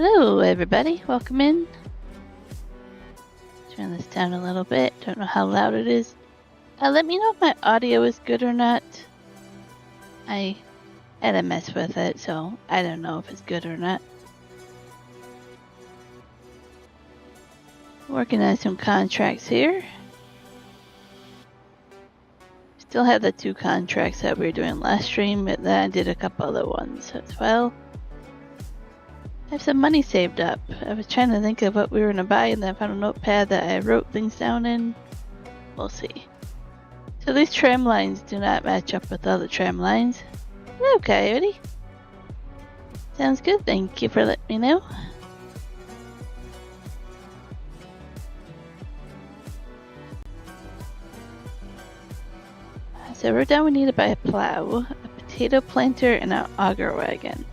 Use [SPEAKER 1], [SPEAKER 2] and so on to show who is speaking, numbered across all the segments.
[SPEAKER 1] Hello everybody, welcome in. Turn this down a little bit, don't know how loud it is. Let me know if my audio is good or not. I had a mess with it, so I don't know if it's good or not. Working on some contracts here. Still have the 2 contracts that we were doing last stream, but then I did a couple other ones as well. I have some money saved up. I was trying to think of what we were going to buy, and then I found a notepad that I wrote things down in. We'll see. So these tram lines do not match up with other tram lines. Okay, ready? Sounds good, thank you for letting me know. So we're down, we need to buy a plow, a potato planter, and an auger wagon.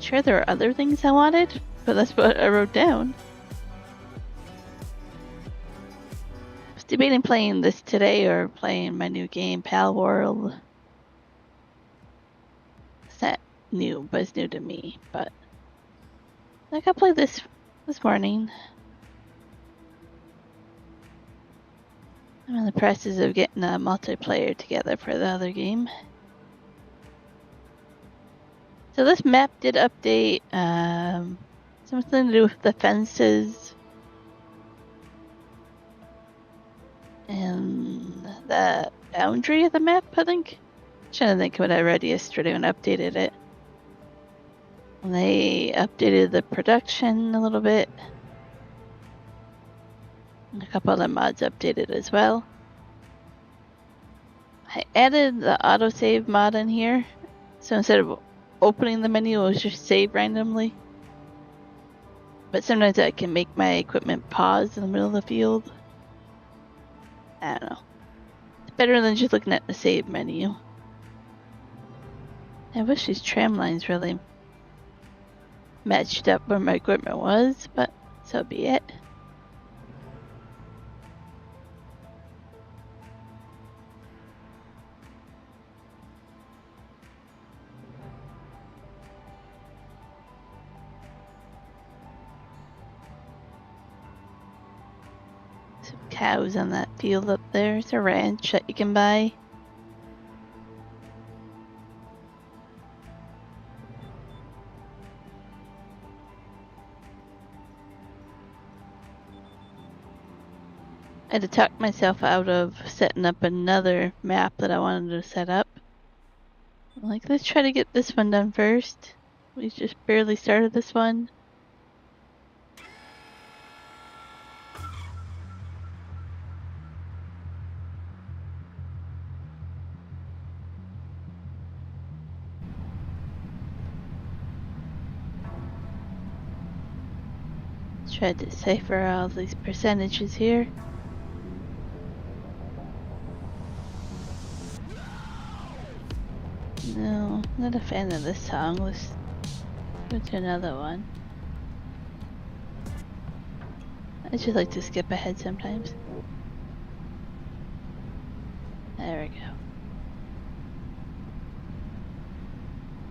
[SPEAKER 1] Sure, there are other things I wanted, but that's what I wrote down. I was debating playing this today or playing my new game, Pal World. It's not new, but it's new to me. But I got played this morning. I'm in the process of getting a multiplayer together for the other game. So this map did update, something to do with the fences and the boundary of the map, I think. I'm trying to think what I read yesterday when I updated it. And they updated the production a little bit. And a couple other mods updated as well. I added the autosave mod in here. So instead of opening the menu, it will just save randomly. But sometimes I can make my equipment pause in the middle of the field. I don't know. It's better than just looking at the save menu. I wish these tram lines really matched up where my equipment was, but so be it. Some cows on that field up there. It's a ranch that you can buy. I had to talk myself out of setting up another map that I wanted to set up. I'm like, let's try to get this one done first. We just barely started this one. Try to decipher all these percentages here. No, not a fan of this song. Let's go to another one. I just like to skip ahead sometimes. There we go.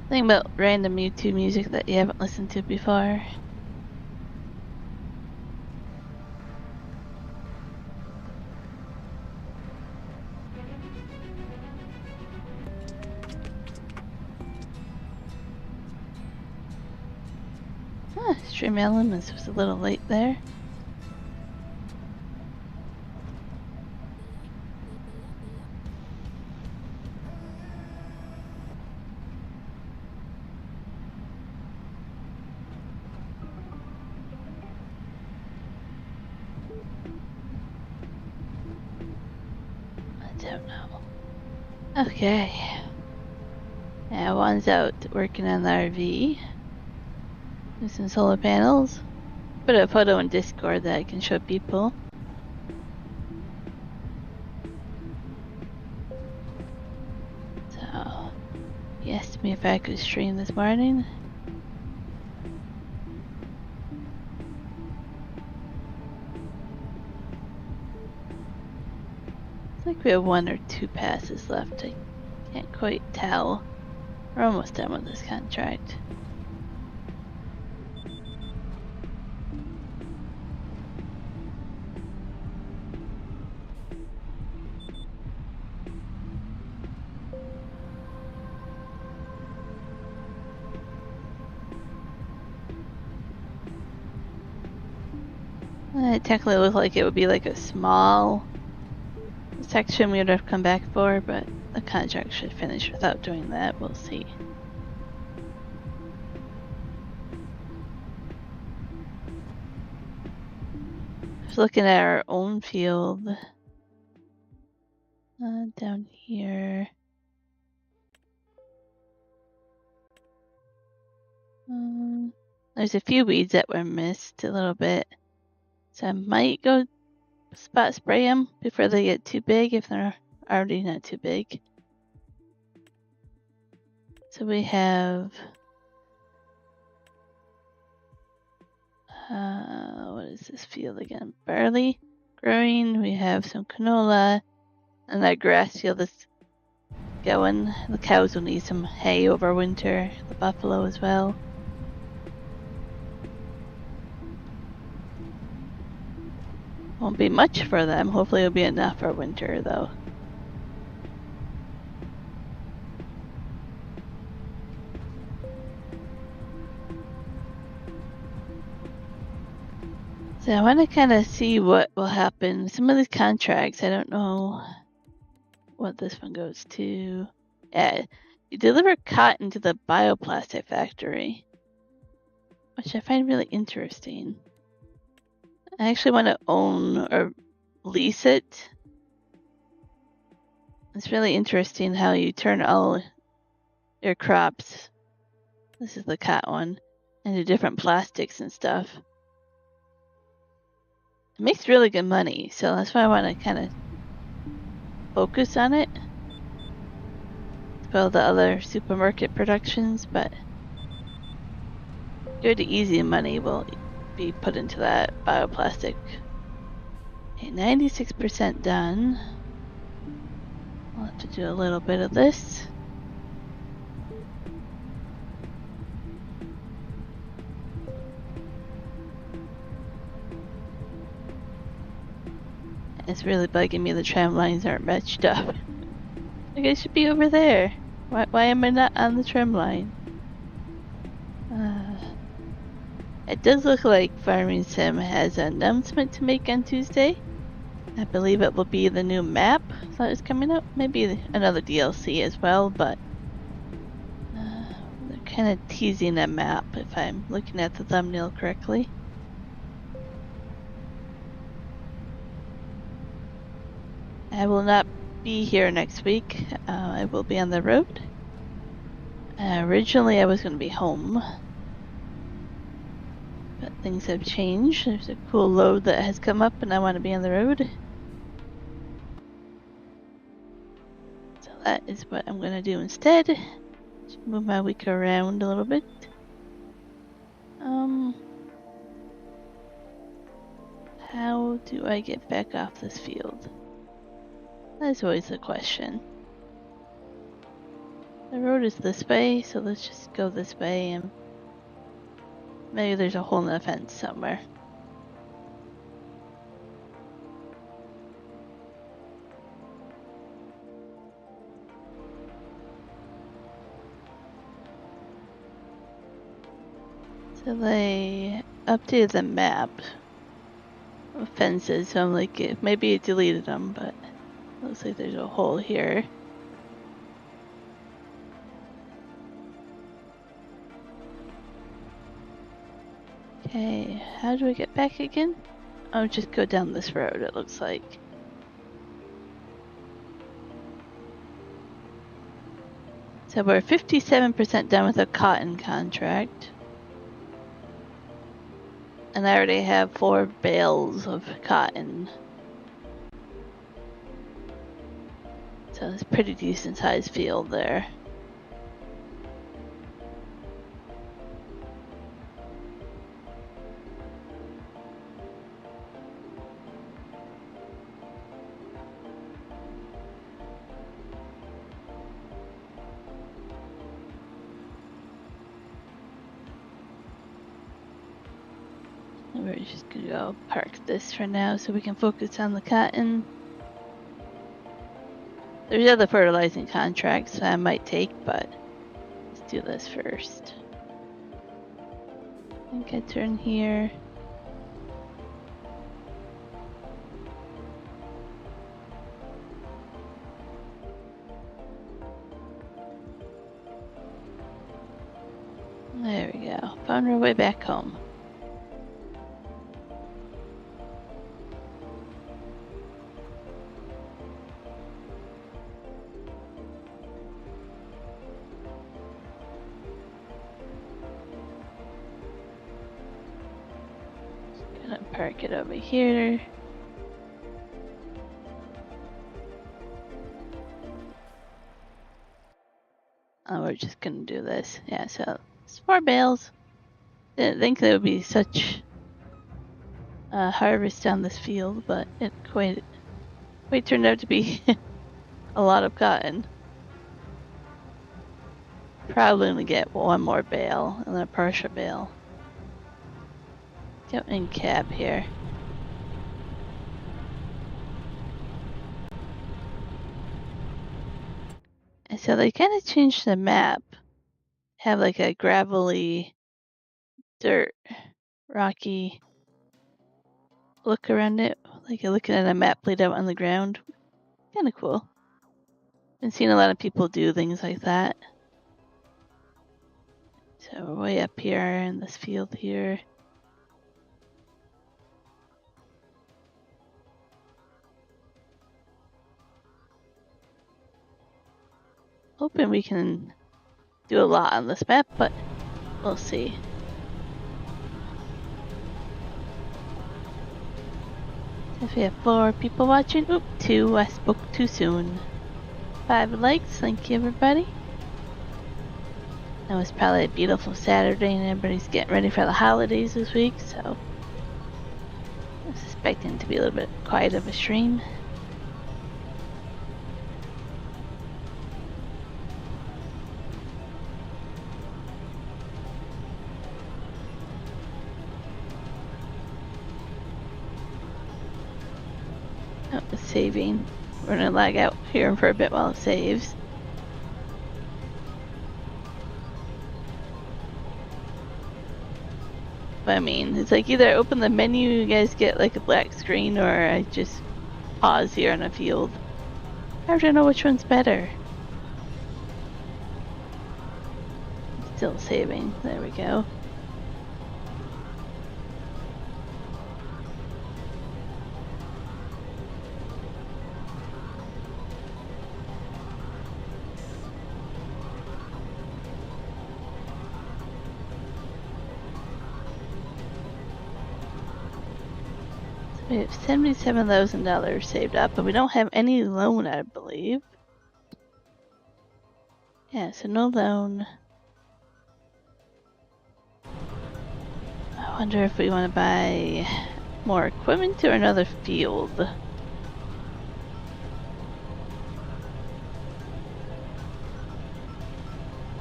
[SPEAKER 1] Think about random YouTube music that you haven't listened to before. Stream Elements was a little late there. I don't know. Okay. Yeah, one's out working on the RV. Some solar panels. Put a photo in Discord that I can show people. So, he asked me if I could stream this morning. It's like we have 1 or 2 passes left. I can't quite tell. We're almost done with this contract. It technically looked like it would be like a small section we would have come back for, but the contract should finish without doing that. We'll see. Just looking at our own field down here. There's a few weeds that were missed a little bit, so I might go spot spray them before they get too big if they're already not too big. So we have what is this field again? Barley growing. We have some canola, and that grass field is going. The cows will need some hay over winter. The buffalo as well. Won't be much for them. Hopefully it'll be enough for winter though. So I want to kind of see what will happen. Some of these contracts, I don't know what this one goes to. Yeah, you deliver cotton to the Bioplastic Factory, which I find really interesting. I actually want to own or lease it. It's really interesting how you turn all your crops, this is the cotton one, into different plastics and stuff. It makes really good money, so that's why I want to kind of focus on it. Well, the other supermarket productions, but good easy money will be put into that bioplastic. Okay, 96% done. I'll have to do a little bit of this. It's really bugging me the tram lines aren't matched up. Like I should be over there. Why am I not on the tram line? It does look like Farming Sim has an announcement to make on Tuesday. I believe it will be the new map that is coming up. Maybe another DLC as well, but they're kind of teasing a map if I'm looking at the thumbnail correctly. I will not be here next week. I will be on the road. Originally I was going to be home, but things have changed. There's a cool load that has come up and I want to be on the road. So that is what I'm going to do instead. Just move my week around a little bit. How do I get back off this field? That's always the question. The road is this way, so let's just go this way and maybe there's a hole in the fence somewhere. So they updated the map of fences, so I'm like, maybe it deleted them, but it looks like there's a hole here. Okay, how do I get back again? Oh, just go down this road, it looks like. So we're 57% done with a cotton contract. And I already have 4 bales of cotton. So it's a pretty decent sized field there. We're just gonna go park this for now so we can focus on the cotton. There's other fertilizing contracts I might take, but let's do this first. I think I turn here. There we go. Found our way back home. Gonna park it over here. Oh, we're just gonna do this. Yeah, so it's 4 bales. Didn't think there would be such a harvest on this field, but it quite turned out to be a lot of cotton. Probably gonna get 1 more bale and then a partial bale. Go in cab here. And so they kind of changed the map. Have like a gravelly, dirt, rocky look around it. Like you're looking at a map laid out on the ground. Kind of cool. Been seeing a lot of people do things like that. So we're way up here in this field here. Hoping we can do a lot on this map, but we'll see. If we have 4 people watching, oop, 2, I spoke too soon. 5 likes, thank you everybody. It was probably a beautiful Saturday and everybody's getting ready for the holidays this week, so I'm suspecting it to be a little bit quiet of a stream. Oh, it's saving. We're gonna lag out here for a bit while it saves. But I mean, it's like either open the menu, you guys get like a black screen, or I just pause here on a field. I have to know which one's better. Still saving. There we go. We have $77,000 saved up, but we don't have any loan, I believe. Yeah, so no loan. I wonder if we want to buy more equipment or another field.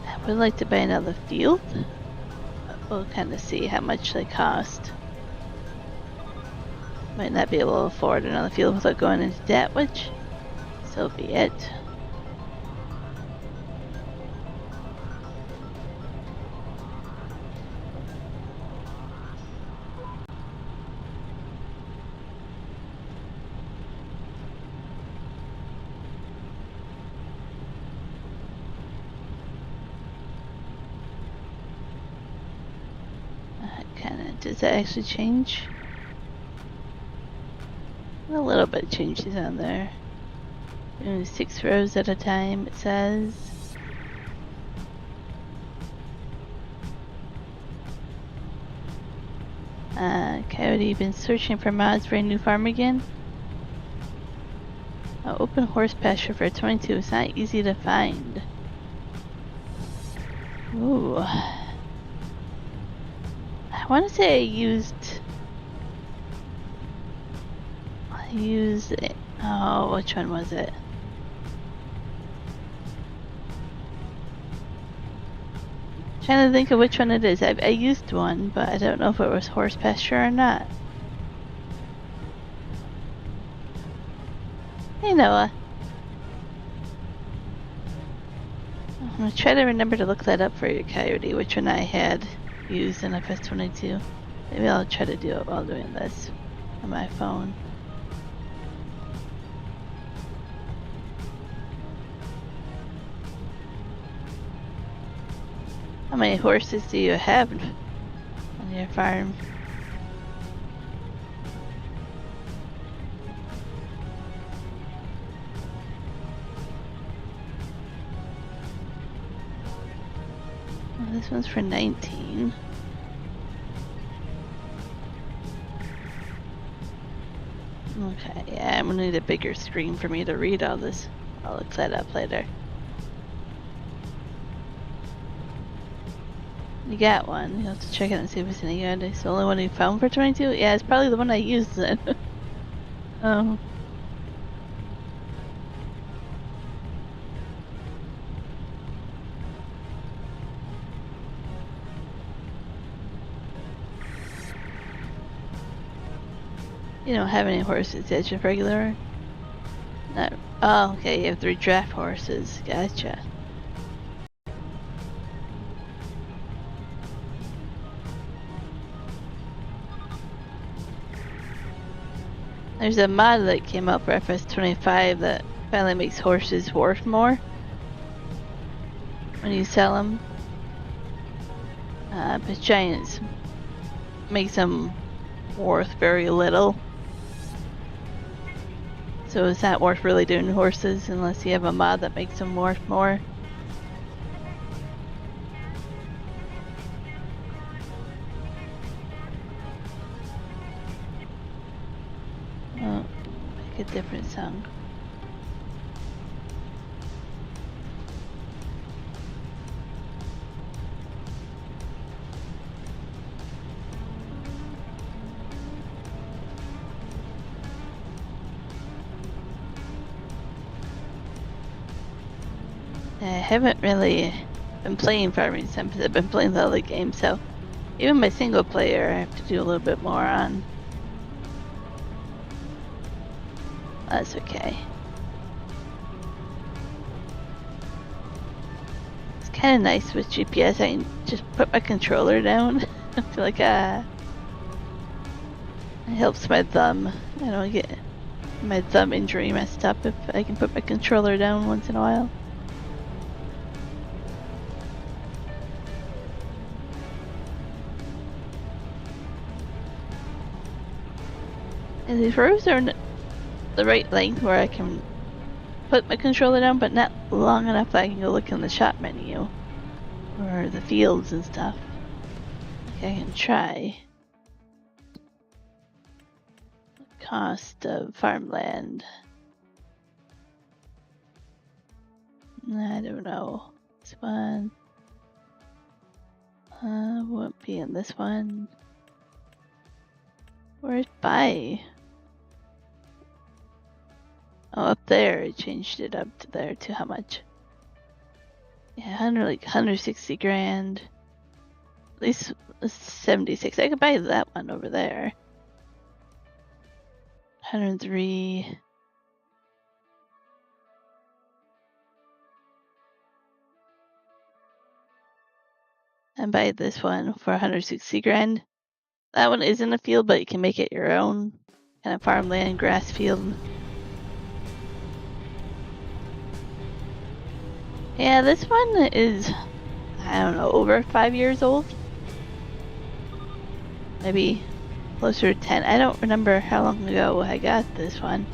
[SPEAKER 1] I would like to buy another field, but we'll kind of see how much they cost. Might not be able to afford another field without going into debt, which, so be it. Does that actually change? A little bit changes on there. 6 rows at a time, it says. Coyote, been searching for mods for a new farm again? Open horse pasture for 22. It's not easy to find. Ooh. I want to say I used it. Oh, which one was it? Trying to think of which one it is. I used one, but I don't know if it was horse pasture or not. Hey, Noah. I'm gonna try to remember to look that up for you, Coyote, which one I had used in FS22. Maybe I'll try to do it while doing this on my phone. How many horses do you have on your farm? Oh, this one's for 19. Okay, yeah, I'm gonna need a bigger screen for me to read all this. I'll look that up later. You got one. You have to check it and see if it's any good. It's the only one you found for 22? Yeah, it's probably the one I used then. Oh. You don't have any horses, that's just regular? No. Oh, okay, you have 3 draft horses. Gotcha. There's a mod that came out for FS25 that finally makes horses worth more when you sell them. But giants makes them worth very little. So it's not worth really doing horses unless you have a mod that makes them worth more. Oh, make a different song. I haven't really been playing Farming Sim because I've been playing the other games, so even my single player I have to do a little bit more on. That's okay. It's kind of nice with GPS. I can just put my controller down. I feel like it helps my thumb. I don't get my thumb injury messed up if I can put my controller down once in a while. And these rows are the right length where I can put my controller down, but not long enough that I can go look in the shop menu or the fields and stuff. Okay, I can try. The cost of farmland. I don't know. This one won't be in this one. Where's buy? Oh, up there, it changed it up to there to how much? Yeah, 160 grand. At least 76. I could buy that one over there. 103. And buy this one for 160 grand. That one is in a field, but you can make it your own. Kind of farmland, grass field. Yeah, this one is, I don't know, over 5 years old. Maybe closer to 10. I don't remember how long ago I got this one.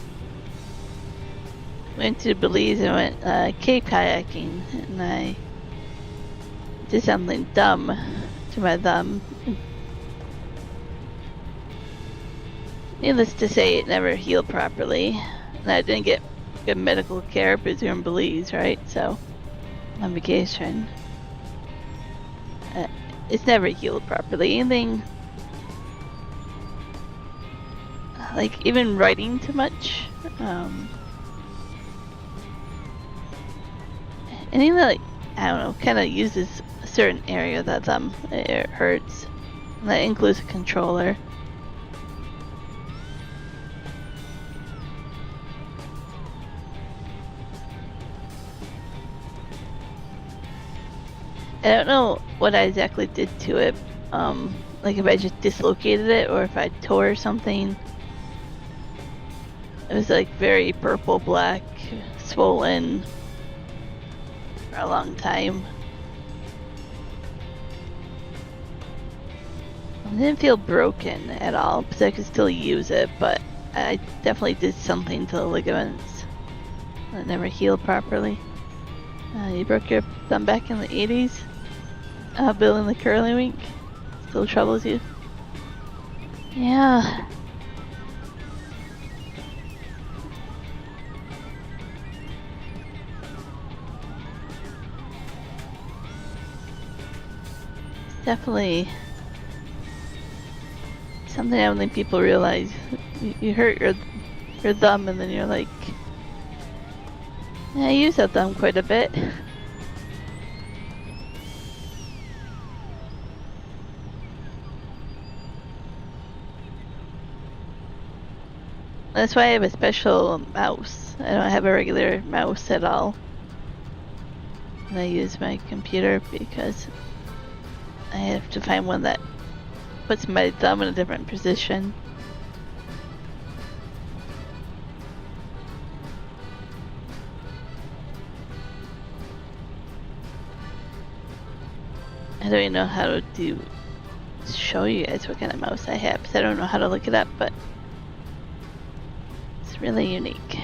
[SPEAKER 1] Went to Belize and went cave kayaking, and I did something dumb to my thumb. Needless to say, it never healed properly, and I didn't get good medical care because you're in Belize, right? So, on vacation. It's never healed properly. Anything like even writing too much, anything that, like, I don't know, kind of uses a certain area of that thumb, it hurts. And that includes a controller. I don't know what I exactly did to it. Like if I just dislocated it or if I tore something. It was like very purple, black, swollen for a long time. It didn't feel broken at all, because I could still use it, but I definitely did something to the ligaments that never healed properly. You broke your thumb back in the 80s? Building the curly wink still troubles you? Yeah. It's definitely something I don't think people realize. You hurt your thumb and then you're like, yeah, I use that thumb quite a bit. That's why I have a special mouse. I don't have a regular mouse at all. And I use my computer because I have to find one that puts my thumb in a different position. I don't even know how to show you guys what kind of mouse I have, because I don't know how to look it up, but it's really unique.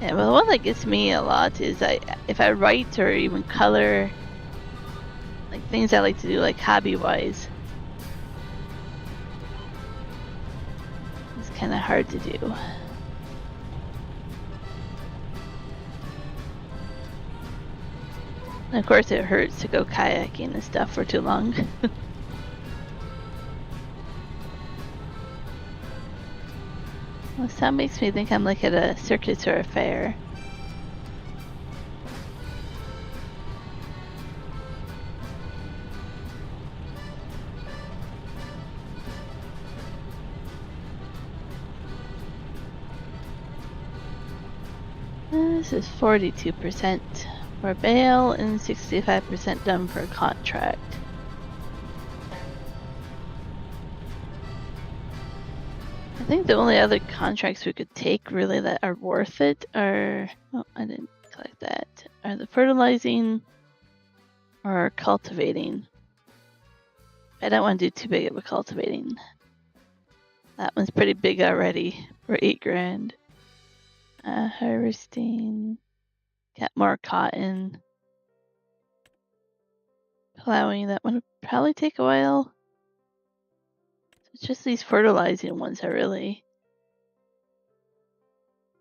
[SPEAKER 1] Yeah, well, the one that gets me a lot is if I write or even color, like things I like to do, like hobby-wise, it's kind of hard to do. And of course, it hurts to go kayaking and stuff for too long. Well, that makes me think I'm like at a circus or a fair. This is 42% for bail and 65% done for contract. I think the only other contracts we could take really that are worth it are, oh, I didn't collect that, are the fertilizing or cultivating. I don't want to do too big of a cultivating. That one's pretty big already for 8 grand. Harvesting, got more cotton. Plowing, that one would probably take a while. It's just these fertilizing ones are really,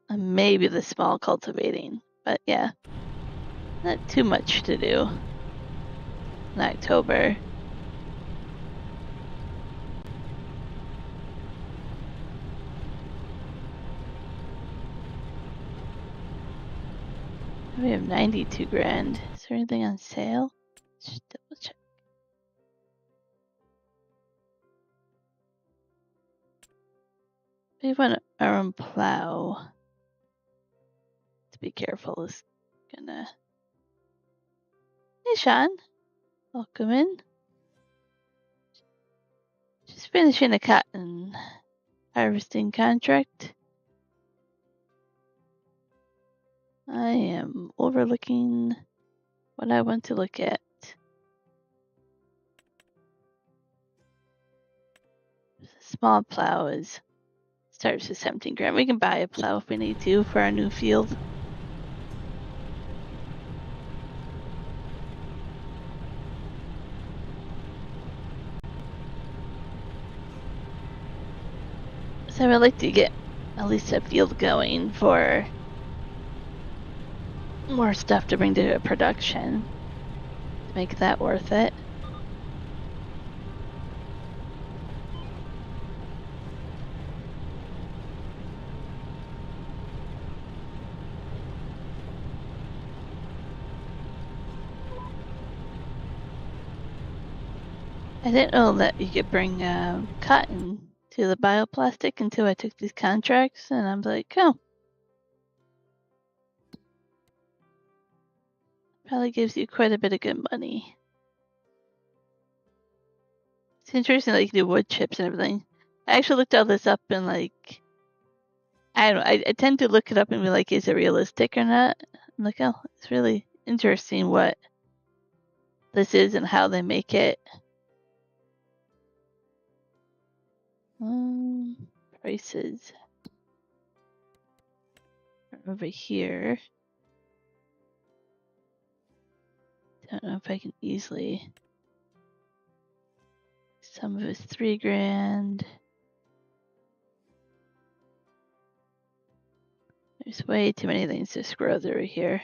[SPEAKER 1] maybe the small cultivating, but yeah, not too much to do in October. We have 92 grand. Is there anything on sale? Just double check. We want our own plow. To be careful is gonna. Hey, Sean. Welcome in. Just finishing a cotton harvesting contract. I am overlooking what I want to look at. Small plow starts with 17 grand. We can buy a plow if we need to for our new field. So I would like to get at least a field going for more stuff to bring to production to make that worth it. I didn't know that you could bring cotton to the bioplastic until I took these contracts, and I'm like, oh. Probably gives you quite a bit of good money. It's interesting that you can do wood chips and everything. I actually looked all this up and like, I don't know, I tend to look it up and be like, is it realistic or not? I'm like, oh, it's really interesting what this is and how they make it. Prices are over here. Don't know if I can easily. Some of it's $3,000. There's way too many things to scroll through here.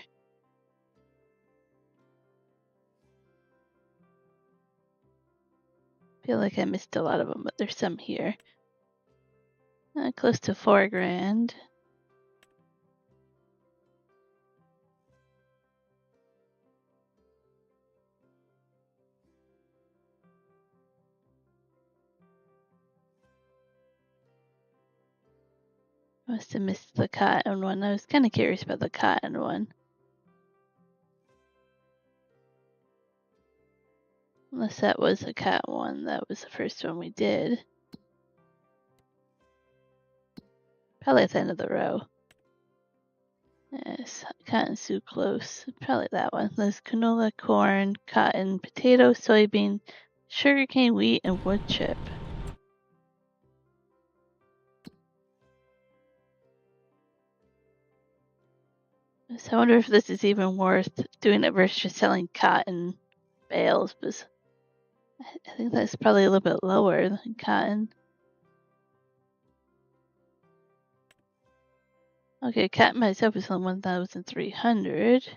[SPEAKER 1] Feel like I missed a lot of them, but there's some here. Close to $4,000. Must have missed the cotton one. I was kind of curious about the cotton one. Unless that was a cotton one. That was the first one we did. Probably at the end of the row. Yes, cotton sucrose. Probably that one. There's canola, corn, cotton, potato, soybean, sugarcane, wheat, and wood chip. So I wonder if this is even worth doing it versus just selling cotton bales, because I think that's probably a little bit lower than cotton. Okay, cotton by itself is only 1,300.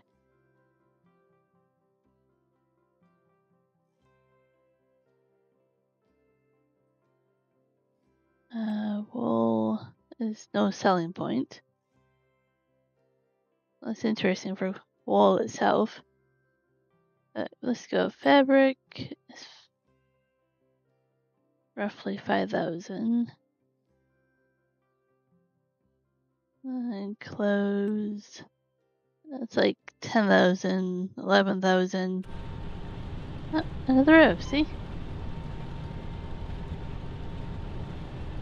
[SPEAKER 1] Wool is no selling point. That's interesting for wool itself. Let's go fabric. It's roughly 5,000. And clothes. That's like 10,000, 11,000. Oh, another row, see?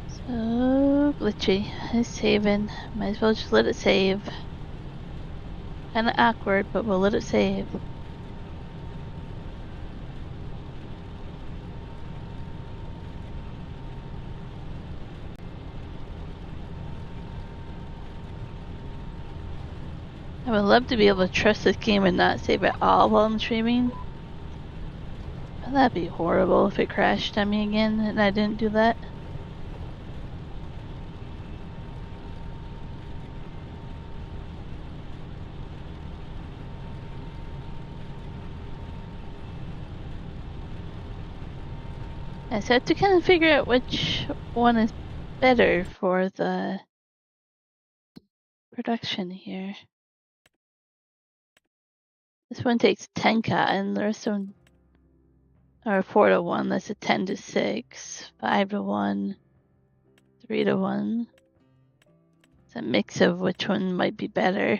[SPEAKER 1] So glitchy. It's saving. Might as well just let it save. Kinda awkward, but we'll let it save. I would love to be able to trust this game and not save at all while I'm streaming. But that'd be horrible if it crashed on me again and I didn't do that. Yeah, so I have to kind of figure out which one is better for the production here. This one takes 10 cotton, the rest of them are 4-to-1. That's a 10-to-6, 5-to-1, 3-to-1. It's a mix of which one might be better.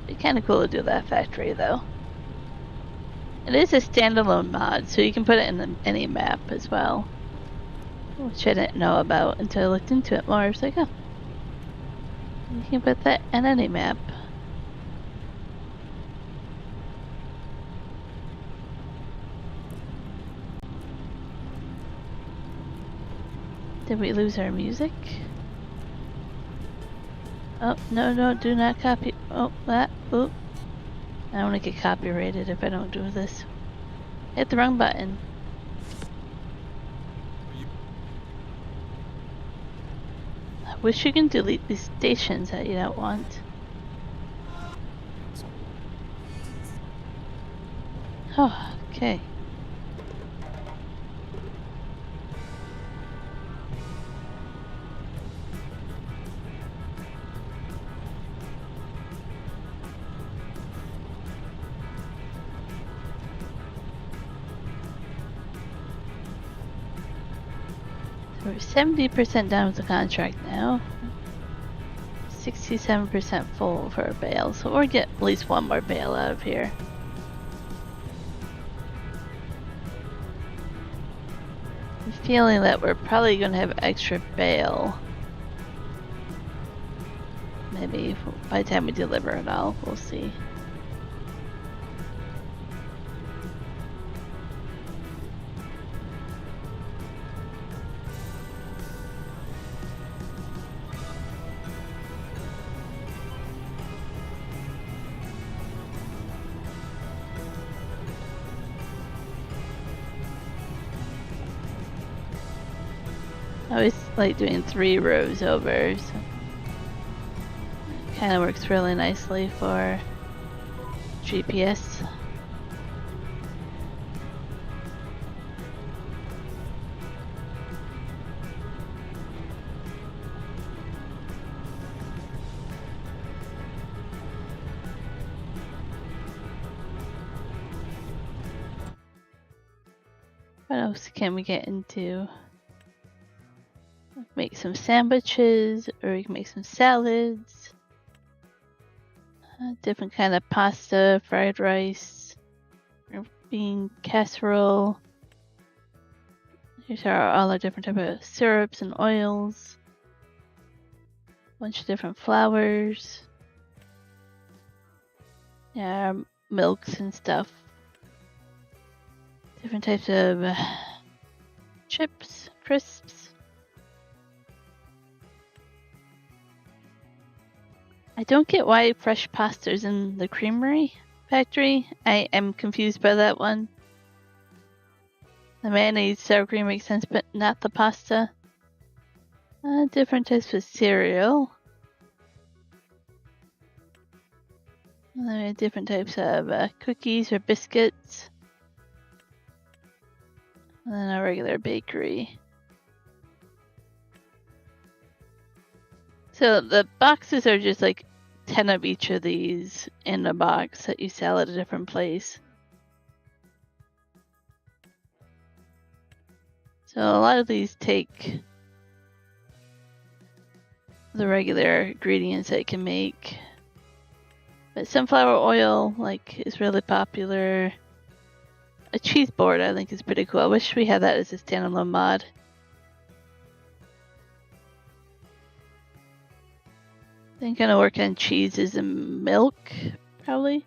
[SPEAKER 1] It'd be kind of cool to do that factory though. It is a standalone mod, so you can put it in any map as well. Which I didn't know about until I looked into it more. I was like, oh, you can put that in any map. Did we lose our music? Oh, no, do not copy. Oh, that. Oop. I don't want to get copyrighted if I don't do this. Hit the wrong button. I wish you can delete these stations that you don't want. Oh, okay. We're 70% done with the contract now. 67% full for a bale, so we'll get at least one more bale out of here. I'm feeling that we're probably going to have extra bale. Maybe by the time we deliver it all, we'll see. I always like doing 3 rows over, so it kind of works really nicely for GPS. What else can we get into? Make some sandwiches, or we can make some salads. Different kind of pasta, fried rice, bean casserole. Here's all our different type of syrups and oils. Bunch of different flours. Yeah, milks and stuff. Different types of chips, crisps. I don't get why fresh pasta's in the creamery factory. I am confused by that one. The mayonnaise, sour cream makes sense, but not the pasta. Different types of cereal. Different types of cookies or biscuits. And then a regular bakery. So the boxes are just like 10 of each of these in a box that you sell at a different place. So a lot of these take the regular ingredients that you can make. But sunflower oil, like, is really popular. A cheese board, I think, is pretty cool. I wish we had that as a standalone mod. I think I'm gonna work on cheeses and milk, probably.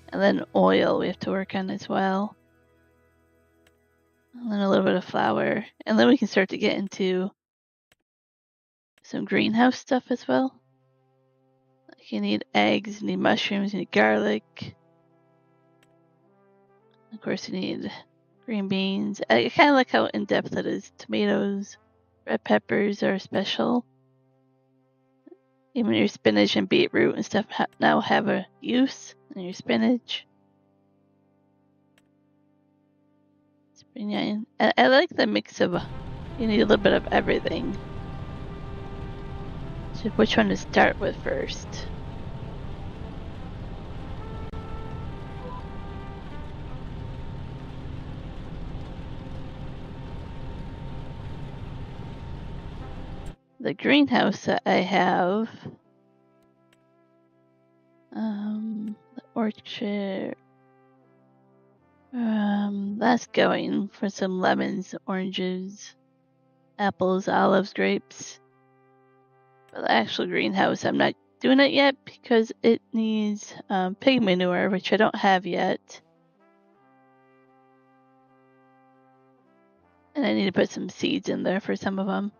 [SPEAKER 1] And then oil we have to work on as well. And then a little bit of flour. And then we can start to get into some greenhouse stuff as well. Like you need eggs, you need mushrooms, you need garlic. Of course, you need green beans. I kind of like how in-depth it is. Tomatoes, red peppers are special. Even your spinach and beetroot and stuff now have a use in your spinach. Spring onion. I like the mix of, you need a little bit of everything. So which one to start with first? The greenhouse that I have, the orchard, that's going for some lemons, oranges, apples, olives, grapes. But the actual greenhouse, I'm not doing it yet because it needs pig manure, which I don't have yet. And I need to put some seeds in there for some of them.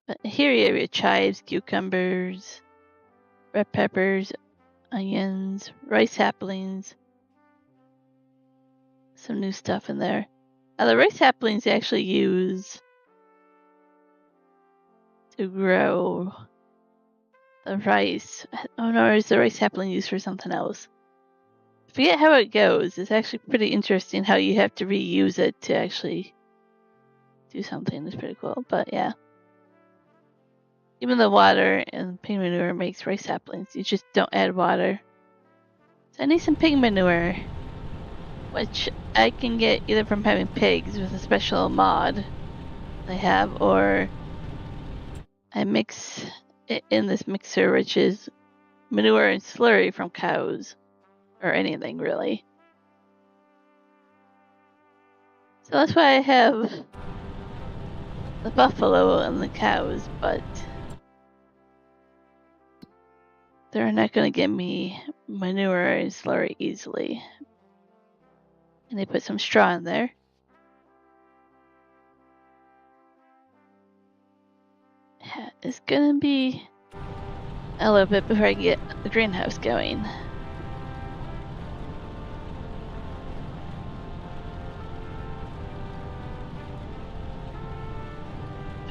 [SPEAKER 1] But here you have your chives, cucumbers, red peppers, onions, rice saplings. Some new stuff in there. The rice saplings they actually use to grow the rice. Oh no, is the rice sapling used for something else? I forget how it goes. It's actually pretty interesting how you have to reuse it to actually do something. It's pretty cool, but yeah. Even the water and pig manure makes rice saplings. You just don't add water. So I need some pig manure, which I can get either from having pigs with a special mod I have, or I mix it in this mixer, which is manure and slurry from cows, or anything really. So that's why I have the buffalo and the cows, but they're not going to give me manure slurry easily. And they put some straw in there. It's going to be a little bit before I get the greenhouse going.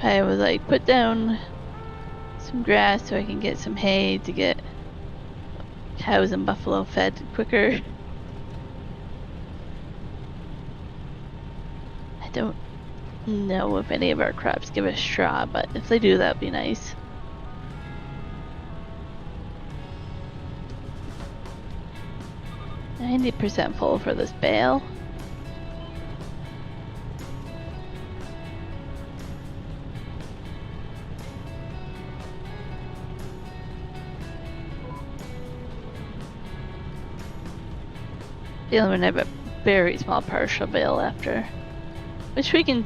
[SPEAKER 1] I was like, put down some grass so I can get some hay to get cows and buffalo fed quicker. I don't know if any of our crops give us straw, but if they do, that'd be nice. %full for this bale. The other one I have a very small partial bale after, which we can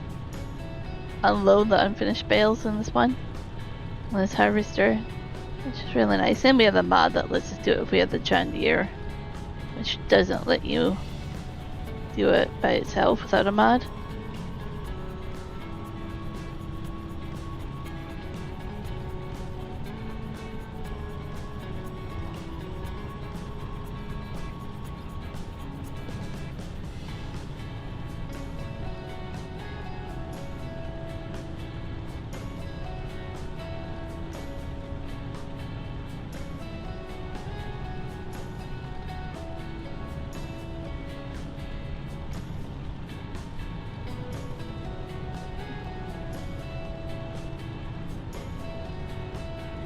[SPEAKER 1] unload the unfinished bales in this one, on this harvester, which is really nice. And we have the mod that lets us do it if we have the John Deere, which doesn't let you do it by itself without a mod.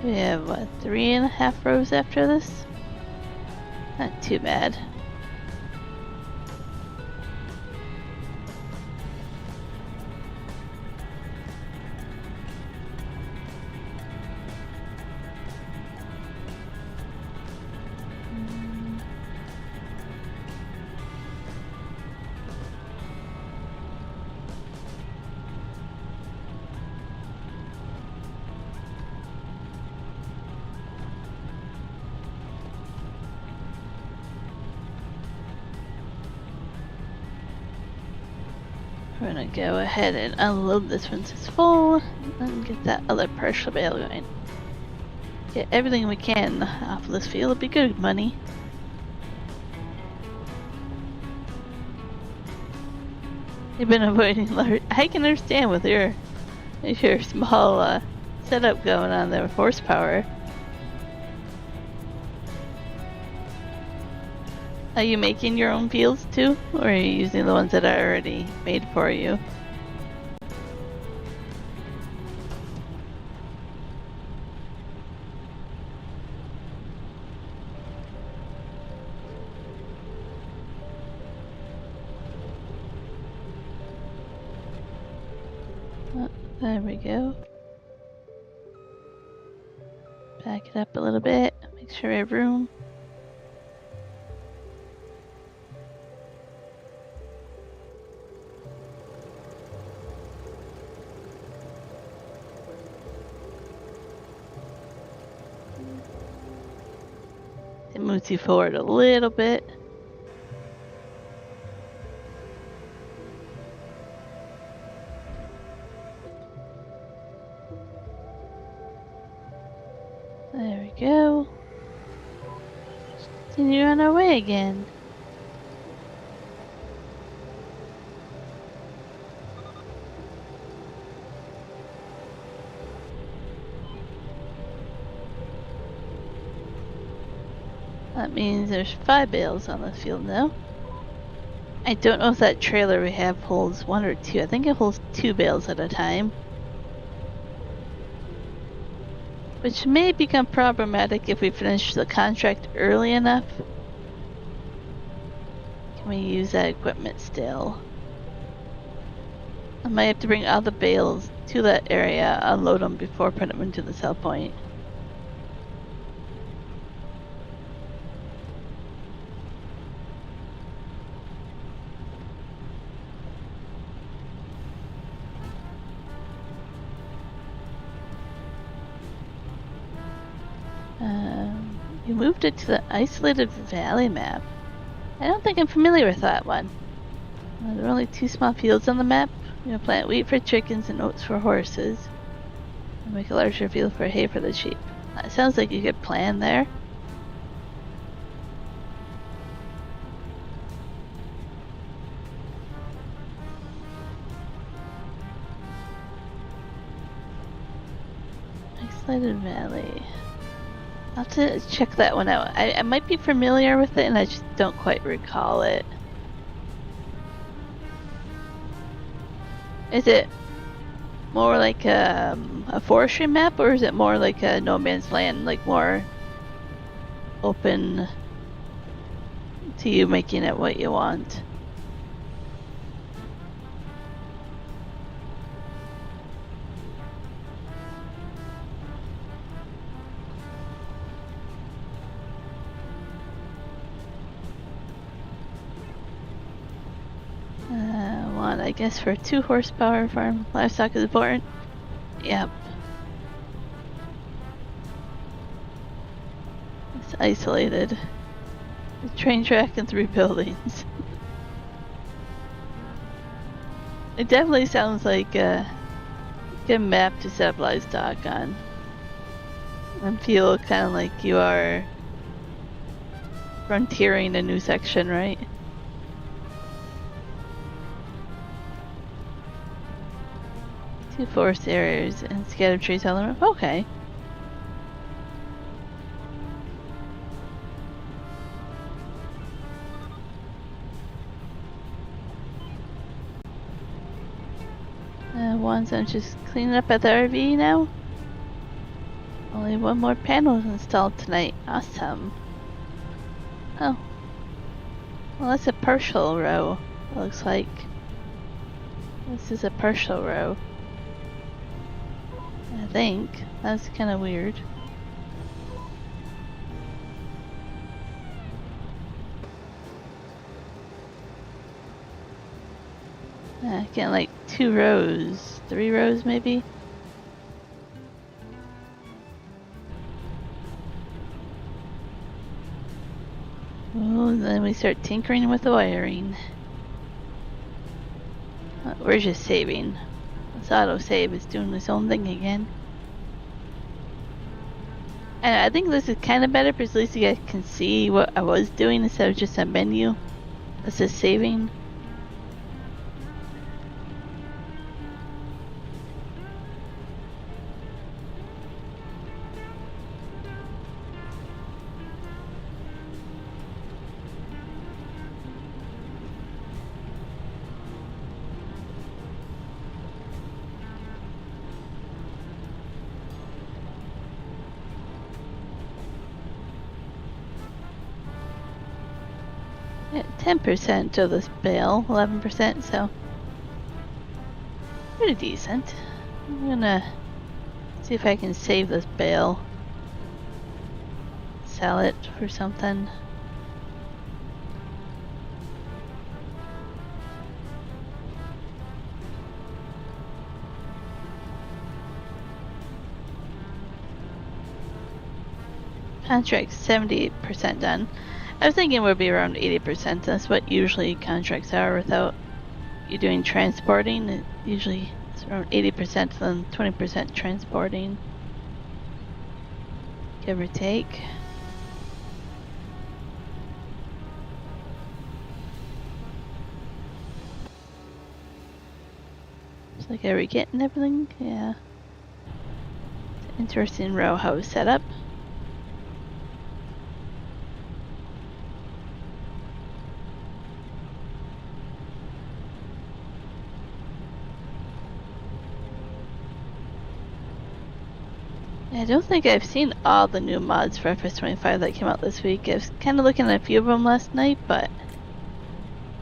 [SPEAKER 1] We have, what, 3.5 rows after this? Not too bad. We're gonna go ahead and unload this once it's full and get that other partial bale going. Get everything we can off of this field. It'll be good money. You've been avoiding large. I can understand with your small setup going on there with horsepower. Are you making your own fields too, or are you using the ones that are already made for you? Oh, there we go. Back it up a little bit, make sure we have room. It moves you forward a little bit. There we go. Continue on our way again. That means there's 5 bales on the field now. I don't know if that trailer we have holds 1 or 2. I think it holds 2 bales at a time. Which may become problematic if we finish the contract early enough. Can we use that equipment still? I might have to bring all the bales to that area, unload them before putting them into the sell point. You moved it to the isolated valley map. I don't think I'm familiar with that one. There are only 2 small fields on the map. You plant wheat for chickens and oats for horses. And make a larger field for hay for the sheep. That sounds like a good plan there. Isolated Valley. I'll have to check that one out. I might be familiar with it and I just don't quite recall it. Is it more like a forestry map, or is it more like a no man's land, like more open to you making it what you want? One, I guess for a 2 horsepower farm, livestock is important. Yep. It's isolated. A train track and 3 buildings. It definitely sounds like a good map to set up livestock on. And feel kind of like you are frontiering a new section, right? Two forest areas and scattered trees all around. Okay. I'm just cleaning up at the RV now. Only 1 more panel installed tonight. Awesome. Oh. Well, that's a partial row, it looks like. This is a partial row. I think. That's kind of weird. Getting like 2 rows, 3 rows maybe. Oh, then we start tinkering with the wiring. We're just saving. This autosave is doing its own thing again. And I think this is kind of better because at least you guys can see what I was doing instead of just a menu that says saving. Yeah, 10% of this bale, 11%, so pretty decent. I'm gonna see if I can save this bale, sell it for something. Contract's 78% done. I was thinking it would be around 80%. That's what usually contracts are without you doing transporting. It usually it's around 80% and 20% transporting. Give or take. It's like, are we getting everything? Yeah. It's an interesting row house setup. I don't think I've seen all the new mods for FS25 that came out this week. I was kind of looking at a few of them last night, but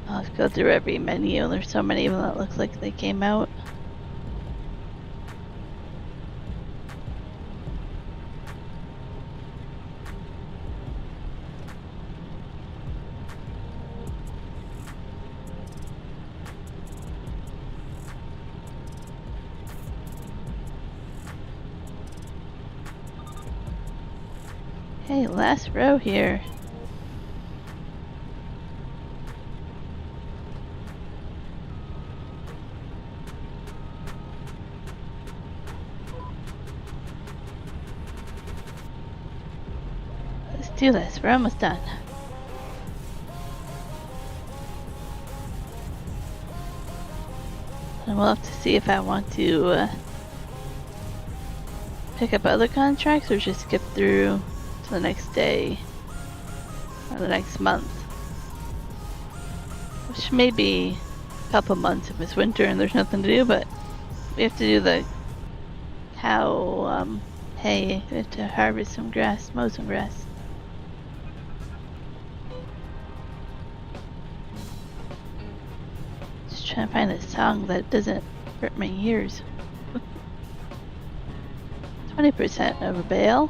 [SPEAKER 1] I'll have to go through every menu. There's so many of them that look like they came out. Okay, last row here. Let's do this. We're almost done. And we'll have to see if I want to pick up other contracts or just skip through to the next day or the next month. Which may be a couple months if it's winter and there's nothing to do, but we have to do the cow hay. We have to harvest some grass, mow some grass. Just trying to find a song that doesn't hurt my ears. 20% of a bale.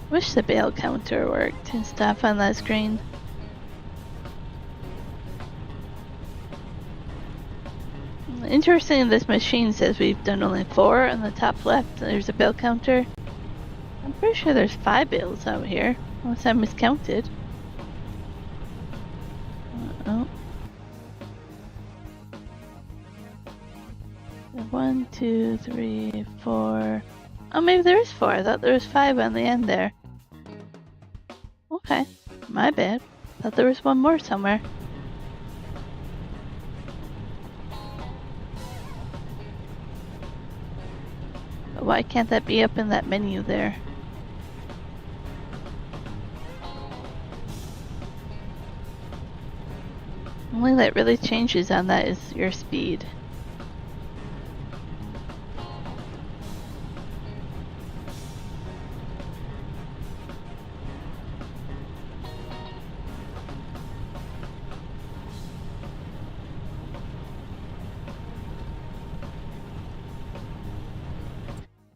[SPEAKER 1] Wish the bale counter worked and stuff on that screen. Interesting, this machine says we've done only 4 on the top left. There's a bale counter. I'm pretty sure there's 5 bales out here, unless I miscounted. Uh-oh. 1, 2, 3, 4. Oh, maybe there is 4. I thought there was 5 on the end there. Okay, my bad. Thought there was one more somewhere. But why can't that be up in that menu there? Only that really changes on that is your speed.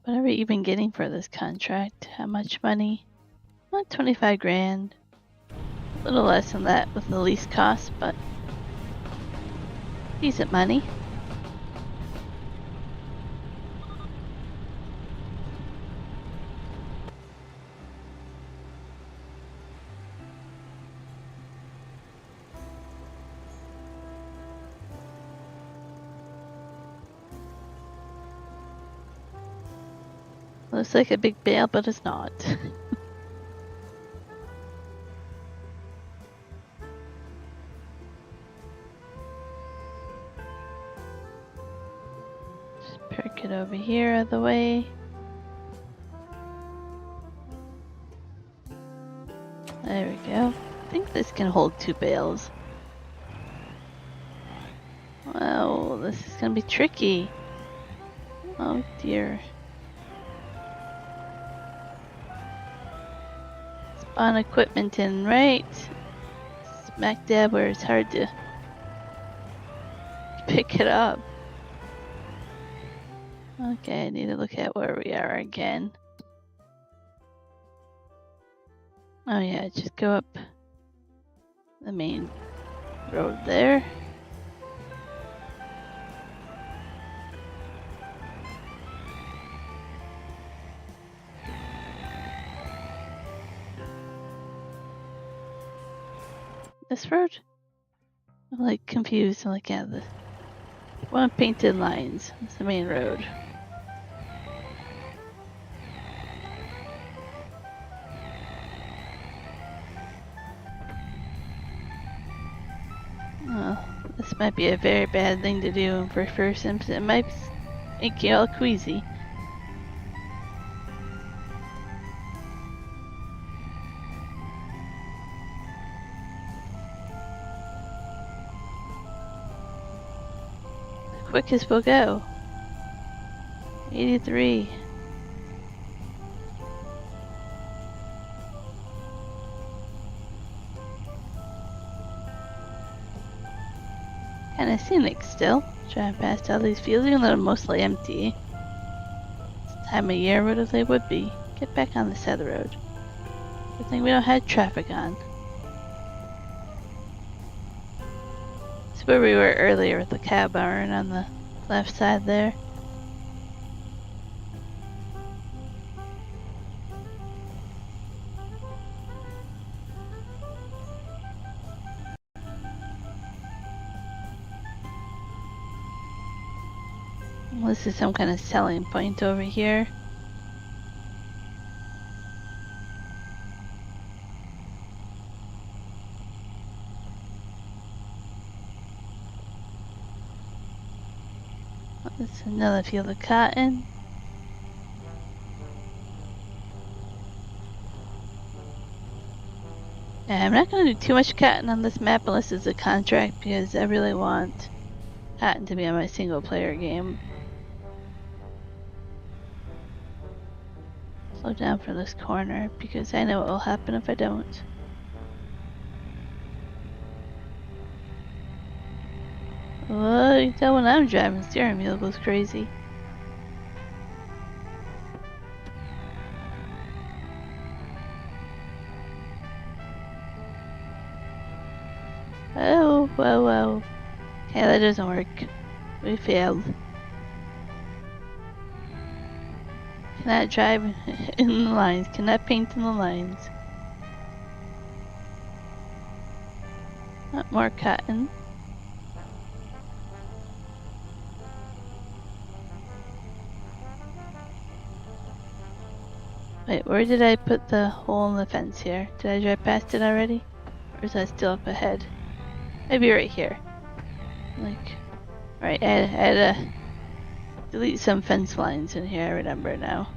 [SPEAKER 1] What are we even getting for this contract? How much money? Not 25 grand. A little less than that with the lease cost, but decent money. Looks like a big bale, but it's not. Just park it over here out of the way. There we go. I think this can hold 2 bales. Wow, this is gonna be tricky. Oh dear. On equipment in right smack dab where it's hard to pick it up. Okay, I need to look at where we are again. Oh yeah, just go up the main road there. This road? I'm like confused. I'm like, yeah, the one painted lines. It's the main road. Oh, this might be a very bad thing to do for first instance. It might make you all queasy. Quickest we'll go. 83. Kinda scenic still. Driving past all these fields, even though they're mostly empty. It's the time of year where they would be. Get back on the side of the road. Good thing we don't have traffic on. It's where we were earlier with the cow barn on the left side there. This is some kind of selling point over here. This is another field of cotton. Yeah, I'm not going to do too much cotton on this map unless it's a contract because I really want cotton to be on my single player game. Slow down for this corner because I know what will happen if I don't. Well, you tell when I'm driving, the steering wheel goes crazy. Oh, whoa. Okay, that doesn't work. We failed. Cannot drive in the lines, cannot paint in the lines. Not more cotton. Wait, where did I put the hole in the fence here? Did I drive past it already? Or is that still up ahead? Maybe right here. Like, right, I had to delete some fence lines in here, I remember now.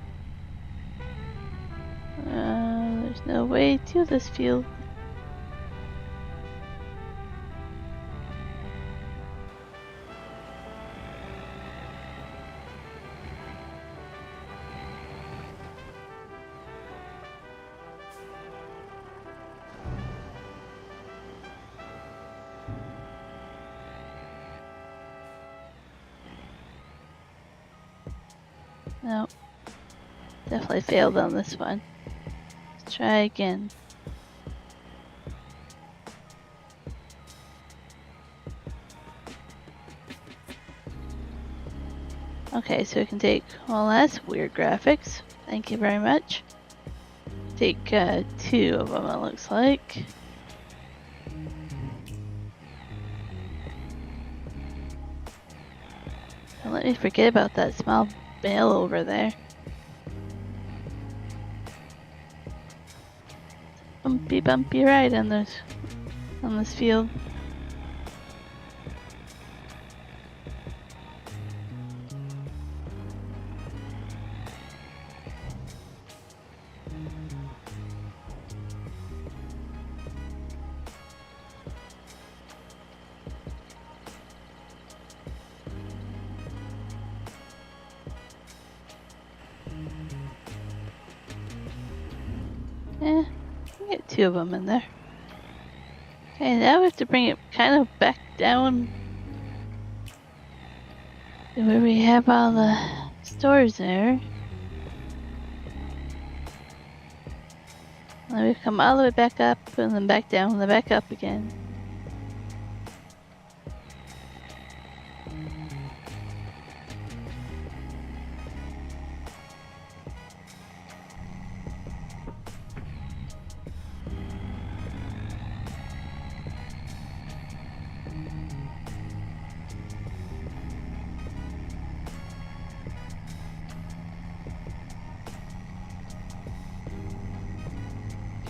[SPEAKER 1] There's no way to this field. No, definitely failed on this one. Let's try again. Okay, so we can take, well, that's weird graphics. Thank you very much. Take 2 of them, it looks like. Don't let me forget about that small bale over there. Bumpy ride on this field. Yeah, we get 2 of them in there. Okay, now we have to bring it kind of back down to where we have all the stores there. And then we come all the way back up and then back down and then back up again.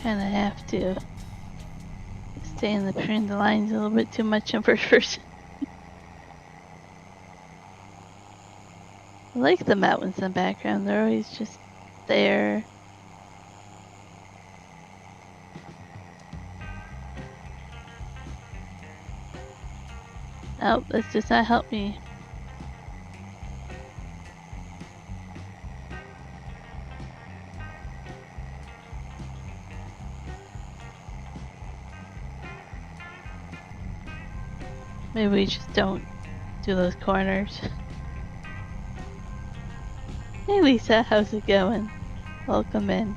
[SPEAKER 1] Kind of have to stay in between the lines a little bit too much in first person. I like the mountains in the background, they're always just there. Nope, this does not help me. Maybe we just don't do those corners. Hey Lisa, how's it going? Welcome in.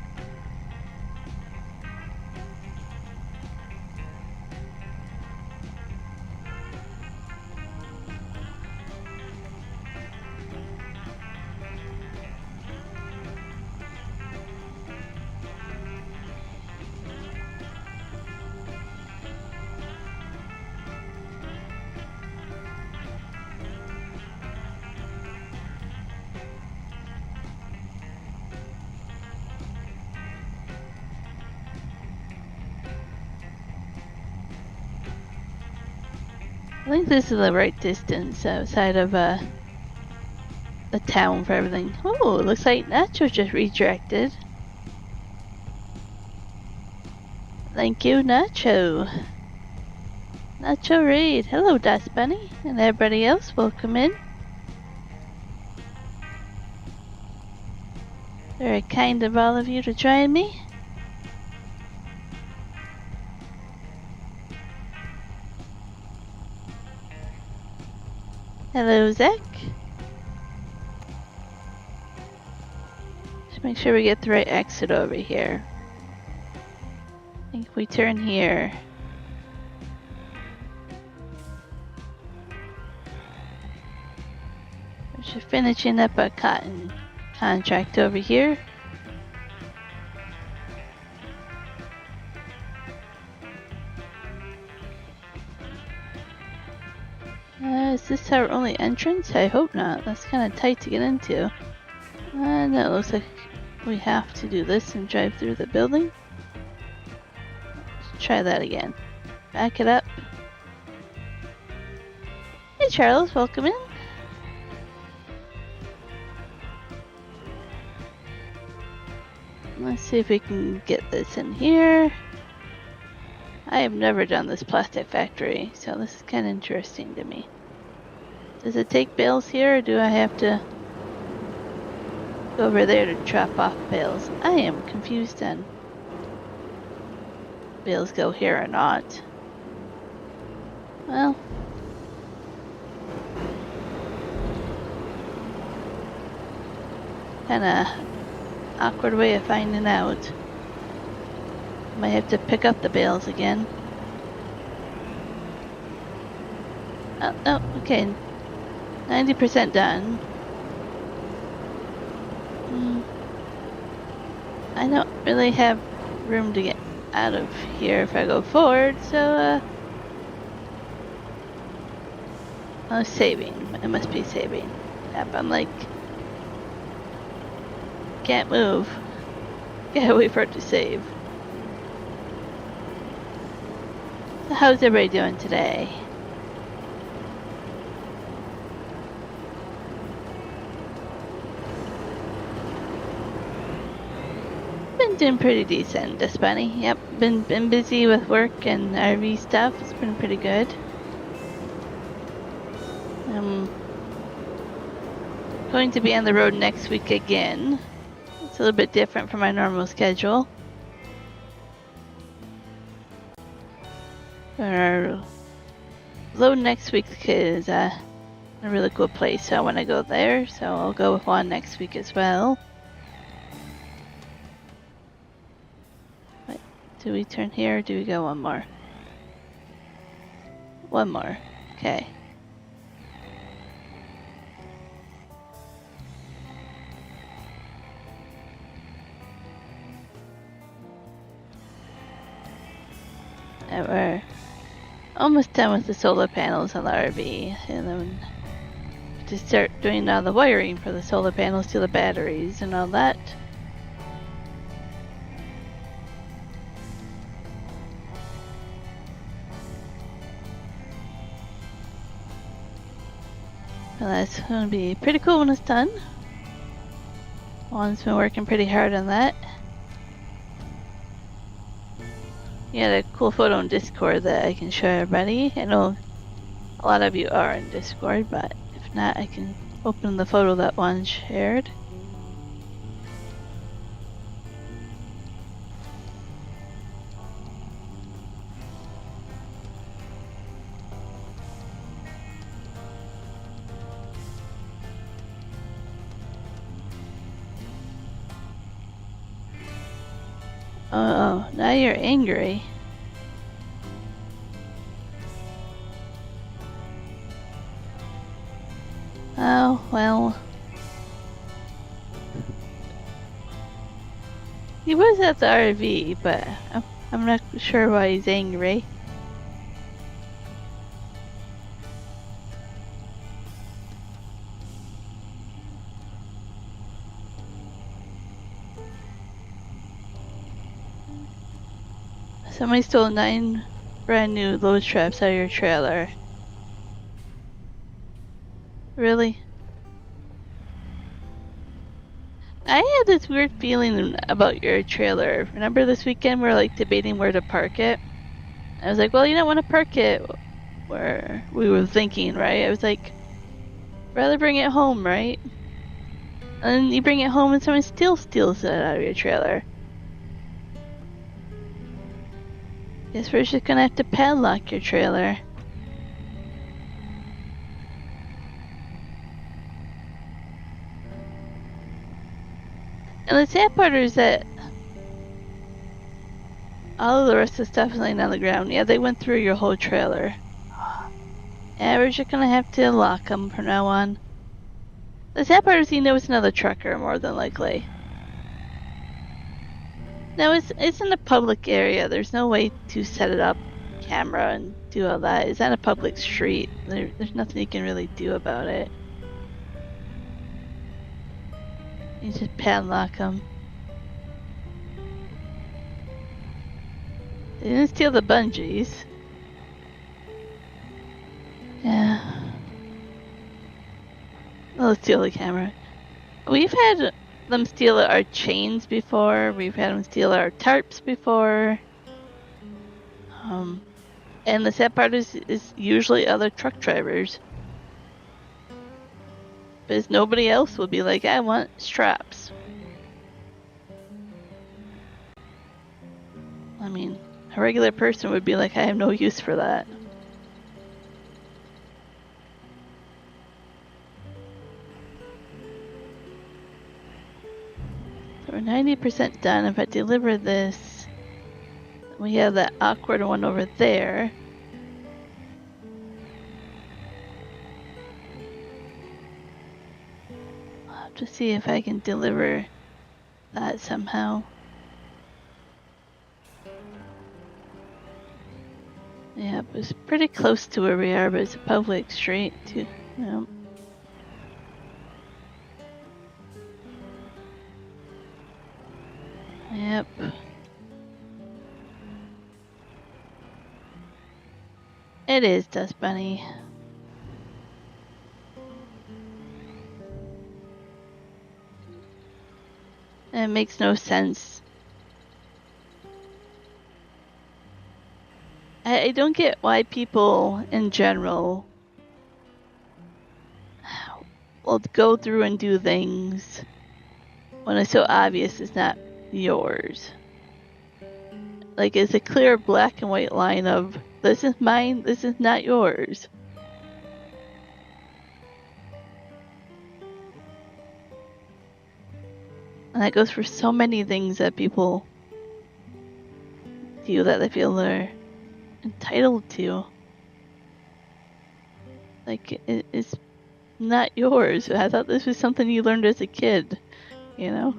[SPEAKER 1] I think this is the right distance outside of the town for everything. Oh, it looks like Nacho just redirected. Thank you, Nacho. Nacho Raid. Hello, Dust Bunny. And everybody else, welcome in. Very kind of all of you to join me. Hello, Zach. Just make sure we get the right exit over here. I think if we turn here. We're just finishing up a cotton contract over here. Is this our only entrance? I hope not. That's kind of tight to get into. No, it looks like we have to do this and drive through the building. Let's try that again. Back it up. Hey Charles, welcome in. Let's see if we can get this in here. I have never done this plastic factory, so this is kind of interesting to me. Does it take bales here, or do I have to go over there to drop off bales? I am confused then. Bales go here or not. Well. Kinda awkward way of finding out. Might have to pick up the bales again. Oh, okay. 90% done. I don't really have room to get out of here if I go forward, so oh, saving. It must be saving. Yep, I'm like, can't move. Gotta wait for it to save. So how's everybody doing today? Been doing pretty decent, this bunny. Yep, been busy with work and RV stuff. It's been pretty good. Going to be on the road next week again. It's a little bit different from my normal schedule. Our load next week is a really cool place, so I want to go there. So I'll go with one next week as well. Wait, do we turn here or do we go one more? One more. Okay. And we're almost done with the solar panels on the RV, and then to start doing all the wiring for the solar panels to the batteries and all that. Well, that's going to be pretty cool when it's done. Juan's been working pretty hard on that. You had a cool photo on Discord that I can show everybody. I know a lot of you are in Discord, but if not, I can open the photo that Juan shared. Oh, now you're angry. Oh, well. He was at the RV, but I'm not sure why he's angry. Somebody stole 9 brand new load straps out of your trailer. Really? I had this weird feeling about your trailer. Remember this weekend we were like debating where to park it? I was like, well, you don't want to park it where we were thinking, right? I was like, rather bring it home, right? And then you bring it home and someone still steals it out of your trailer. Guess we're just gonna have to padlock your trailer. And the sad part is that all of the rest of the stuff is laying on the ground. Yeah, they went through your whole trailer. Yeah, we're just gonna have to lock them from now on. The sad part is he knows another trucker, more than likely. No, it's in a public area. There's no way to set it up, camera, and do all that. It's on a public street. There's nothing you can really do about it. You just padlock them. They didn't steal the bungees. Yeah. They'll steal the camera. We've had them steal our chains before. We've had them steal our tarps before. And the sad part is usually other truck drivers. Because nobody else will be like, I want straps. I mean, a regular person would be like, I have no use for that. So we're 90% done. If I deliver this, we have that awkward one over there. I'll have to see if I can deliver that somehow. Yeah, it's pretty close to where we are, but it's a public street too. Yeah. Yep. It is, Dust Bunny. It makes no sense. I don't get why people in general will go through and do things when it's so obvious it's not yours. Like, it's a clear black and white line of, this is mine, this is not yours. And that goes for so many things that people do that they feel they're entitled to. Like, it's not yours. I thought this was something you learned as a kid, you know?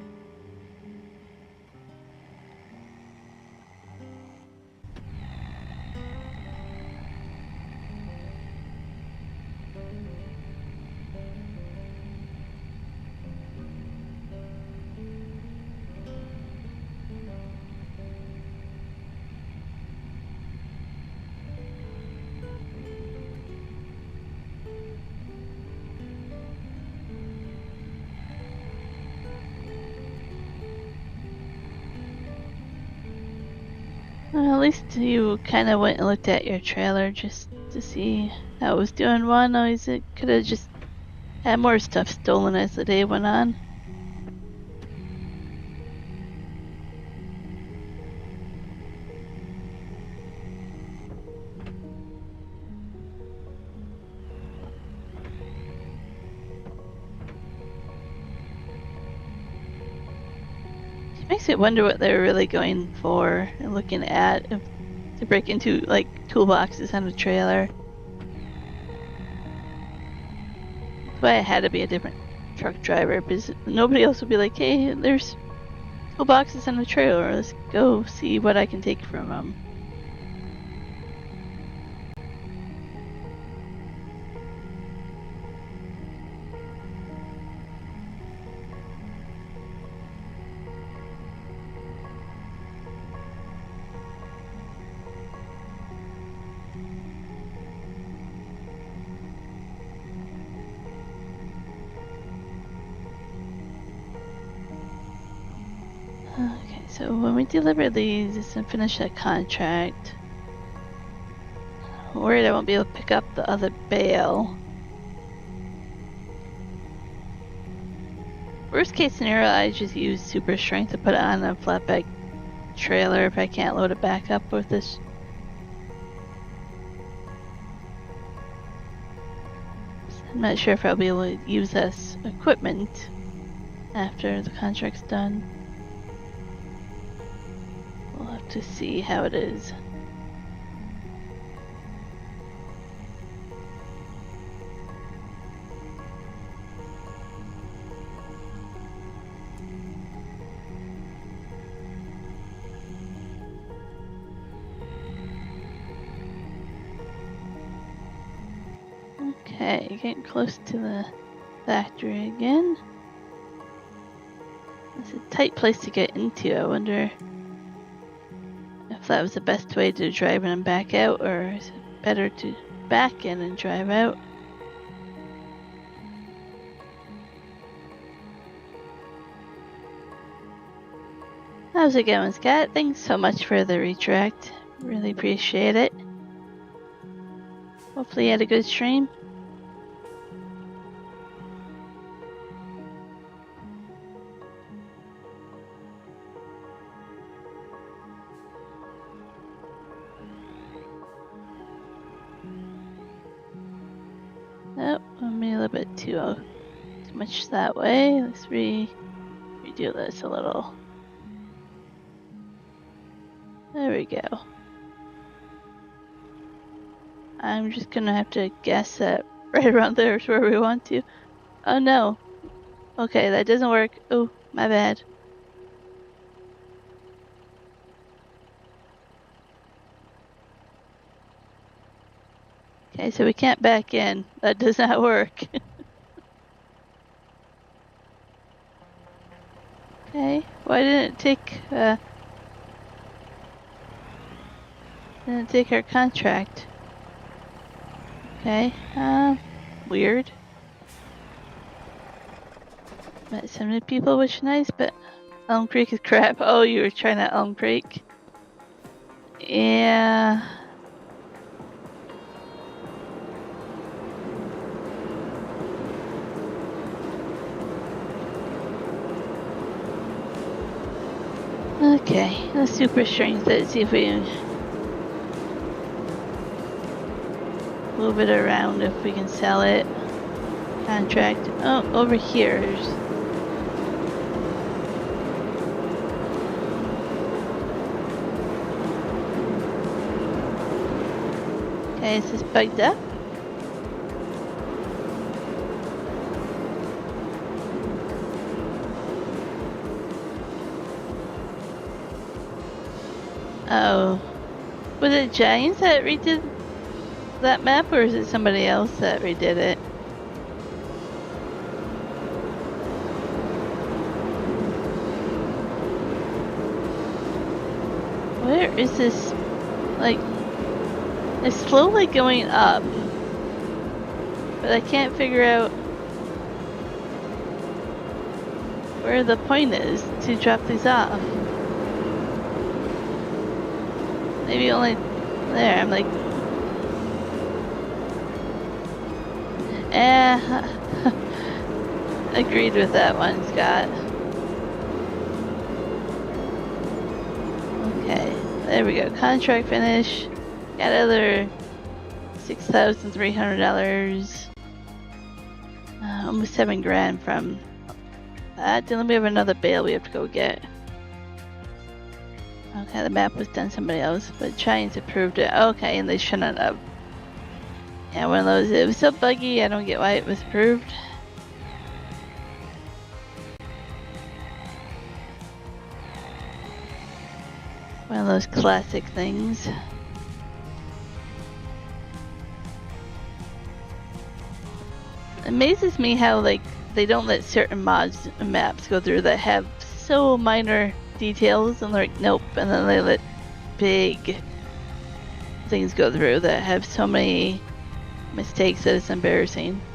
[SPEAKER 1] Well, at least you kind of went and looked at your trailer just to see how it was doing. One, always it could have just had more stuff stolen as the day went on. It makes me wonder what they were really going for and looking at if, to break into like toolboxes on a trailer. That's why it had to be a different truck driver, because nobody else would be like, hey, there's toolboxes on the trailer, let's go see what I can take from them. So when we deliver these and finish that contract, I'm worried I won't be able to pick up the other bale. Worst case scenario, I just use super strength to put it on a flatbed trailer if I can't load it back up with this. I'm not sure if I'll be able to use this equipment after the contract's done. We'll have to see how it is. Okay, getting close to the factory again. It's a tight place to get into. I wonder if that was the best way to drive in and back out, or is it better to back in and drive out? How's it going, Scott? Thanks so much for the retract. Really appreciate it. Hopefully you had a good stream. Oh, I'm a little bit too much that way. Let's redo this a little. There we go. I'm just gonna have to guess that right around there is where we want to. Oh no. Okay, that doesn't work. Oh, my bad. Okay, so we can't back in. That does not work. Okay, why didn't it take our contract? Okay, weird. Met so many people, which is nice, but Elm Creek is crap. Oh, you were trying at Elm Creek? Yeah. Okay, let's super strength it, see if we can move it around, if we can sell it. Contract. Oh, over here. Okay, is this bugged up? Oh. Was it Giants that redid that map, or is it somebody else that redid it? Where is this? Like, it's slowly going up, but I can't figure out where the point is to drop these off. Maybe only there. I'm like, agreed with that one, Scott. Okay, there we go. Contract finish. Got another $6,300. Almost $7,000 from that. Then we have another bale we have to go get. Okay, the map was done somebody else, but Giants approved it. Okay, and they shouldn't have. Yeah, one of those. It was so buggy, I don't get why it was approved. One of those classic things. It amazes me how, like, they don't let certain mods and maps go through that have so minor details, and they're like, nope, and then they let big things go through that have so many mistakes that it's embarrassing. –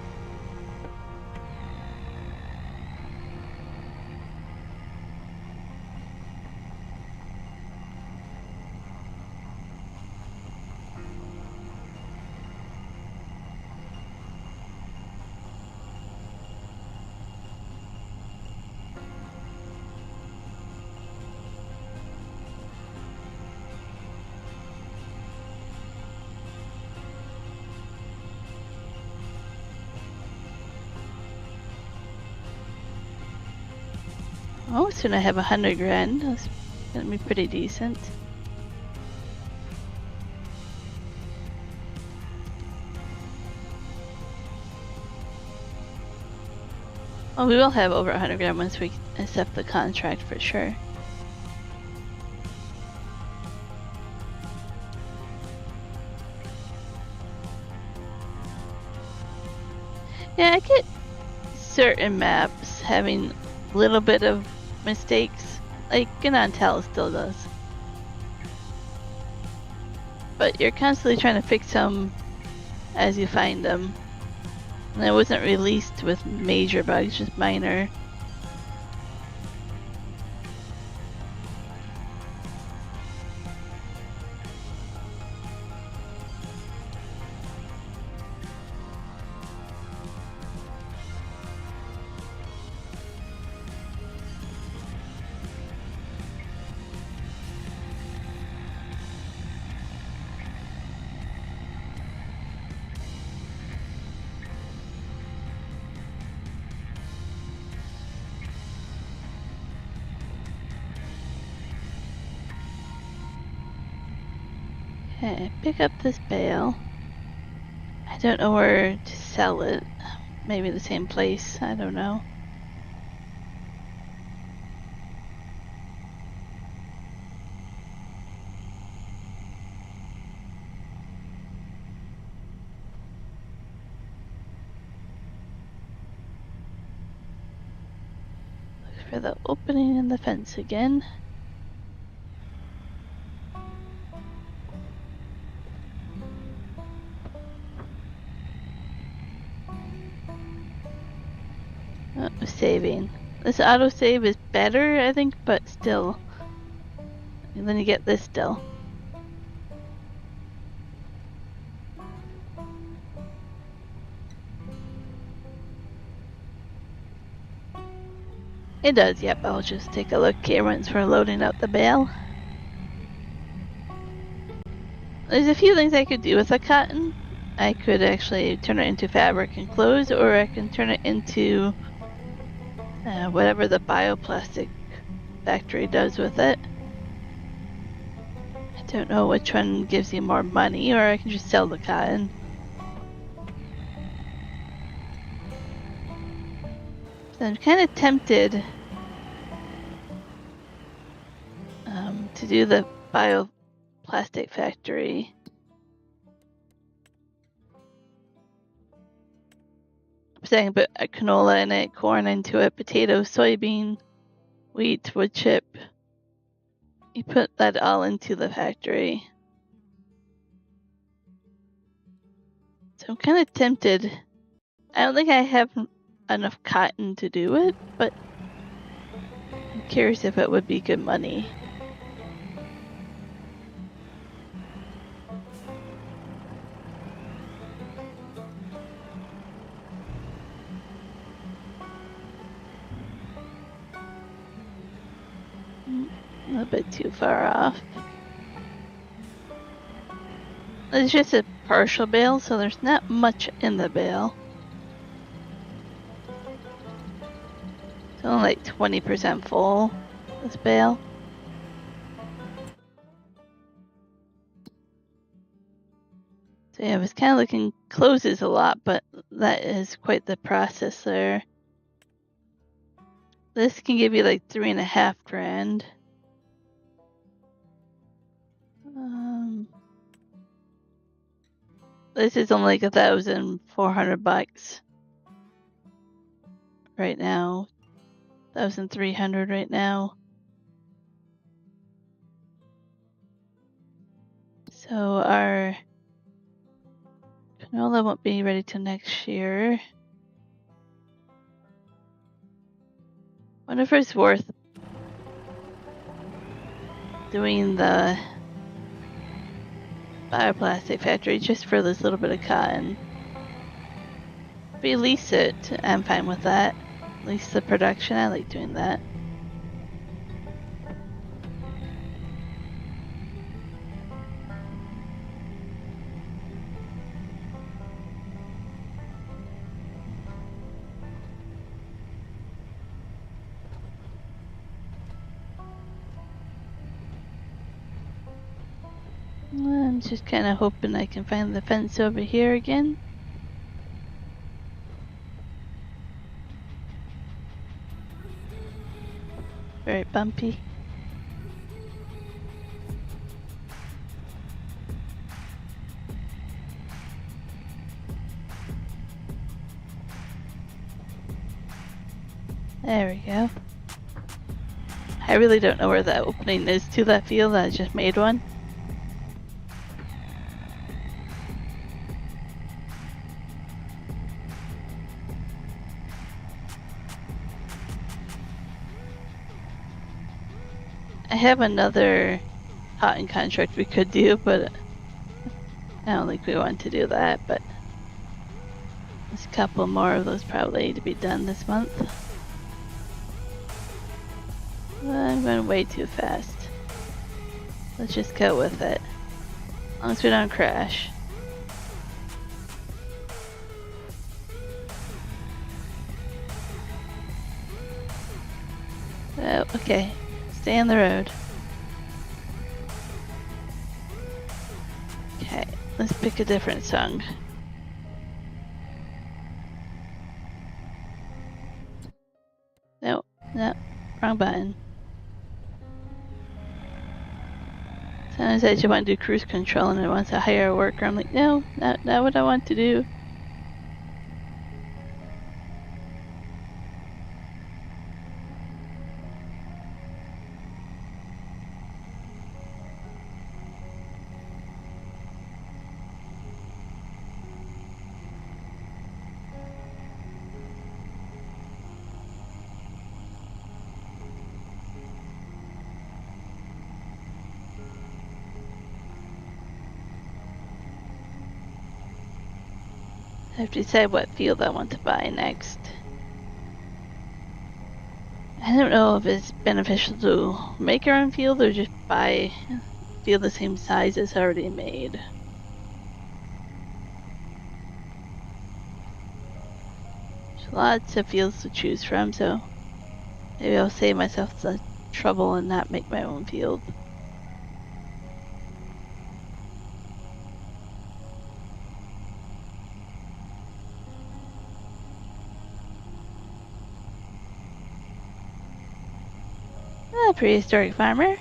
[SPEAKER 1] Oh, soon I have 100 grand. That's gonna be pretty decent. Well, we will have over 100 grand once we accept the contract for sure. Yeah, I get certain maps having a little bit of mistakes. Like Ganontel still does. But you're constantly trying to fix them as you find them. And it wasn't released with major bugs, just minor. Okay, pick up this bale. I don't know where to sell it. Maybe the same place, I don't know. Look for the opening in the fence again. Oh, saving. This autosave is better, I think, but still. And then you get this still. It does, yep. I'll just take a look here once we're loading out the bale. There's a few things I could do with the cotton. I could actually turn it into fabric and clothes, or I can turn it into whatever the Bioplastic Factory does with it. I don't know which one gives you more money, or I can just sell the cotton. So I'm kind of tempted to do the Bioplastic Factory. I'm saying put canola in it, corn into it, potato, soybean, wheat, wood chip. You put that all into the factory. So I'm kind of tempted. I don't think I have enough cotton to do it, but I'm curious if it would be good money. A little bit too far off. It's just a partial bale, so there's not much in the bale. It's only like 20% full, this bale. So yeah, I was kind of looking closes a lot, but that is quite the process there. This can give you like 3.5 grand. This is only like 1,400 bucks right now. 1,300 right now. So our canola won't be ready till next year. Wonder if it's worth doing the Bioplastic Factory just for this little bit of cotton. If we lease it, I'm fine with that. Lease the production, I like doing that. I'm just kind of hoping I can find the fence over here again. Very bumpy. There we go. I really don't know where that opening is to that field. I just made one. I have another cotton contract we could do, but I don't think we want to do that. But there's a couple more of those probably need to be done this month. I'm going way too fast. Let's just go with it. As long as we don't crash. Oh, okay. Stay on the road. Okay, let's pick a different song. No, wrong button. Sometimes I just want to do cruise control and I want to hire a worker. I'm like, no, not what I want to do. I have to decide what field I want to buy next. I don't know if it's beneficial to make our own field or just buy a field the same size as already made. There's lots of fields to choose from, so maybe I'll save myself the trouble and not make my own field. Ah, prehistoric farmer.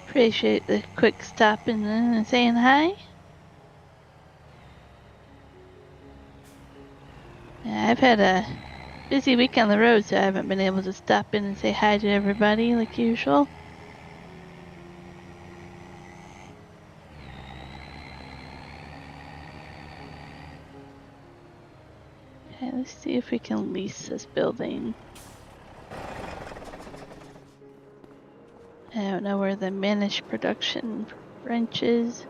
[SPEAKER 1] Appreciate the quick stopping and saying hi. Yeah, I've had a busy week on the road, so I haven't been able to stop in and say hi to everybody like usual. Okay, let's see if we can lease this building. I don't know where the managed production branch is.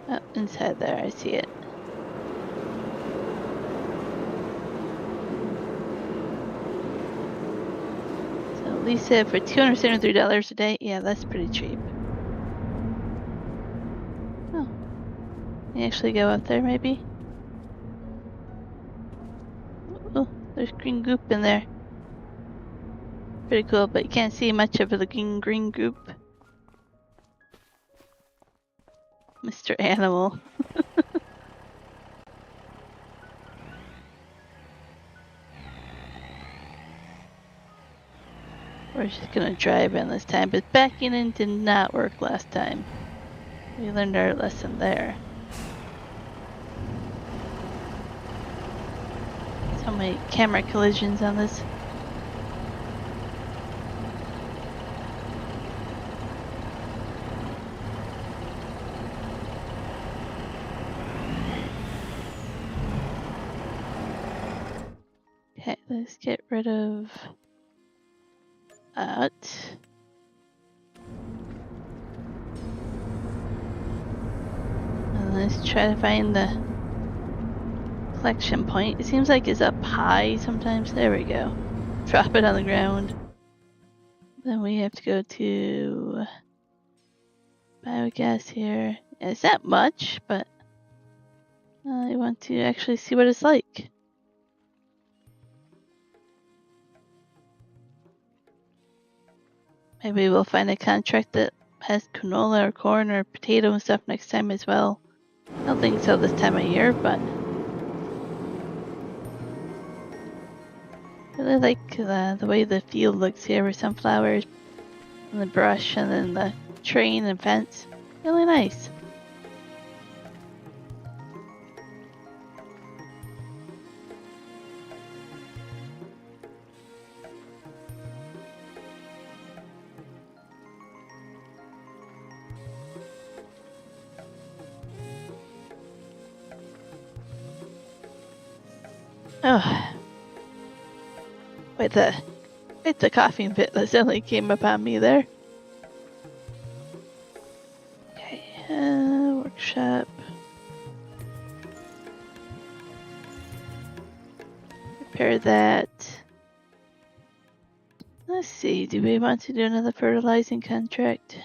[SPEAKER 1] Oh, inside there, I see it. So lease it for $273 a day. Yeah, that's pretty cheap. Oh, can you actually go up there maybe? Oh, there's green goop in there. Pretty cool, but you can't see much of the green goop. Mr. Animal. We're just gonna drive in this time, but backing in did not work last time. We learned our lesson there. So many camera collisions on this. Okay, let's get rid of that. And let's try to find the collection point. It seems like it's up high sometimes. There we go. Drop it on the ground. Then we have to go to biogas here. Yeah, it's not much, but I want to actually see what it's like. Maybe we'll find a contract that has canola or corn or potato and stuff next time as well. I don't think so this time of year, but I really like the way the field looks here with sunflowers and the brush and then the train and fence. Really nice. Oh, wait, the coughing fit that suddenly came upon me there. Okay, workshop. Repair that. Let's see, do we want to do another fertilizing contract?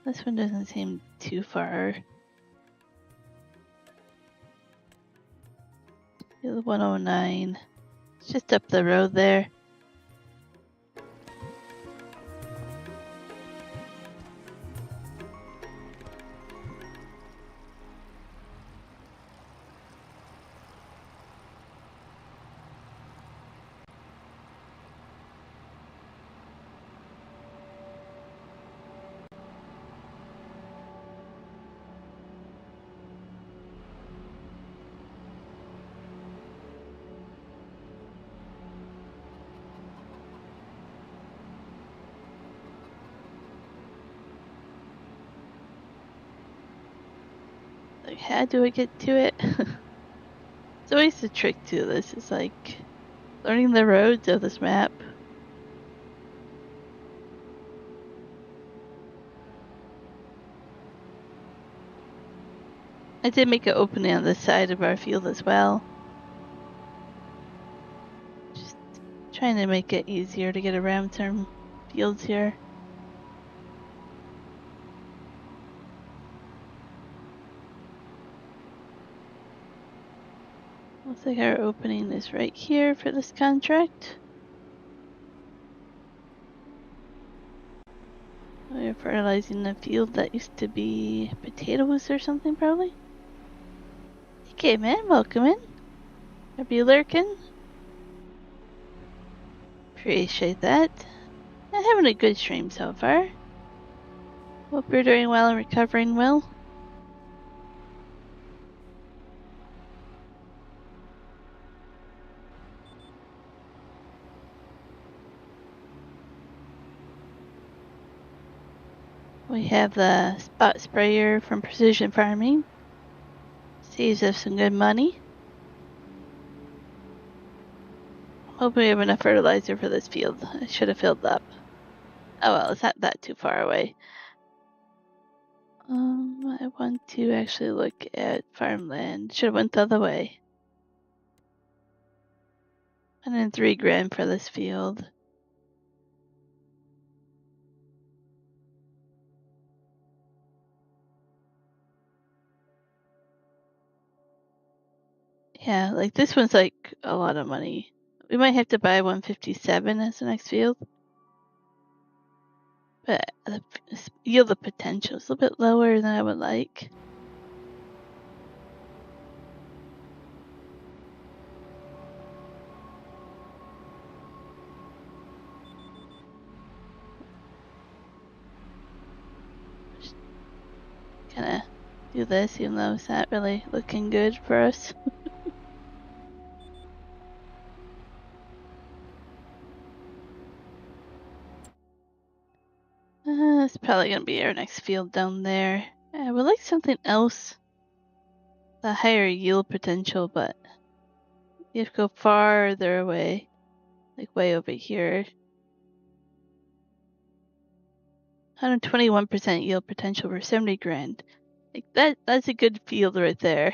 [SPEAKER 1] This one doesn't seem too far. The 109. It's just up the road there. Like, how do I get to it? It's always the trick to this. It's like learning the roads of this map. I did make an opening on the side of our field as well. Just trying to make it easier to get around some fields here. Looks like our opening is right here for this contract. We're fertilizing a field that used to be potatoes or something, probably. Okay, man, welcome in. Are you lurking? Appreciate that. I'm having a good stream so far. Hope you're doing well and recovering well. We have the spot sprayer from Precision Farming. Saves us some good money. Hope we have enough fertilizer for this field. I should have filled up. Oh well, it's not that too far away. I want to actually look at farmland. Should have went the other way. 103 grand for this field. Yeah, like this one's like a lot of money. We might have to buy 157 as the next field. But the yield of potential is a little bit lower than I would like. Kind of do this even though it's not really looking good for us. It's probably going to be our next field down there. I would like something else. The higher yield potential, but you have to go farther away. Like way over here. 121% yield potential for 70 grand. Like that's a good field right there.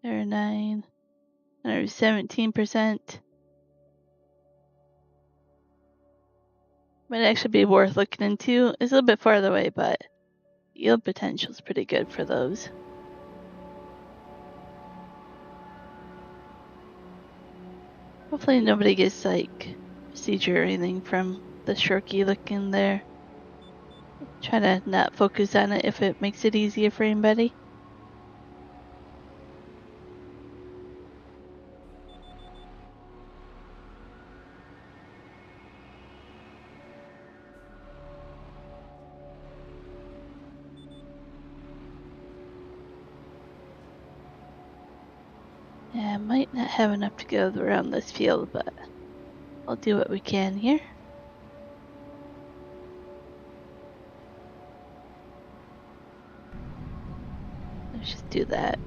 [SPEAKER 1] There are 9. There's 17%. Might actually be worth looking into. It's a little bit farther away, but yield potential is pretty good for those. Hopefully nobody gets like seizure or anything from the shorky looking there. Try to not focus on it if it makes it easier for anybody. Yeah, I might not have enough to go around this field, but I'll do what we can here. Let's just do that.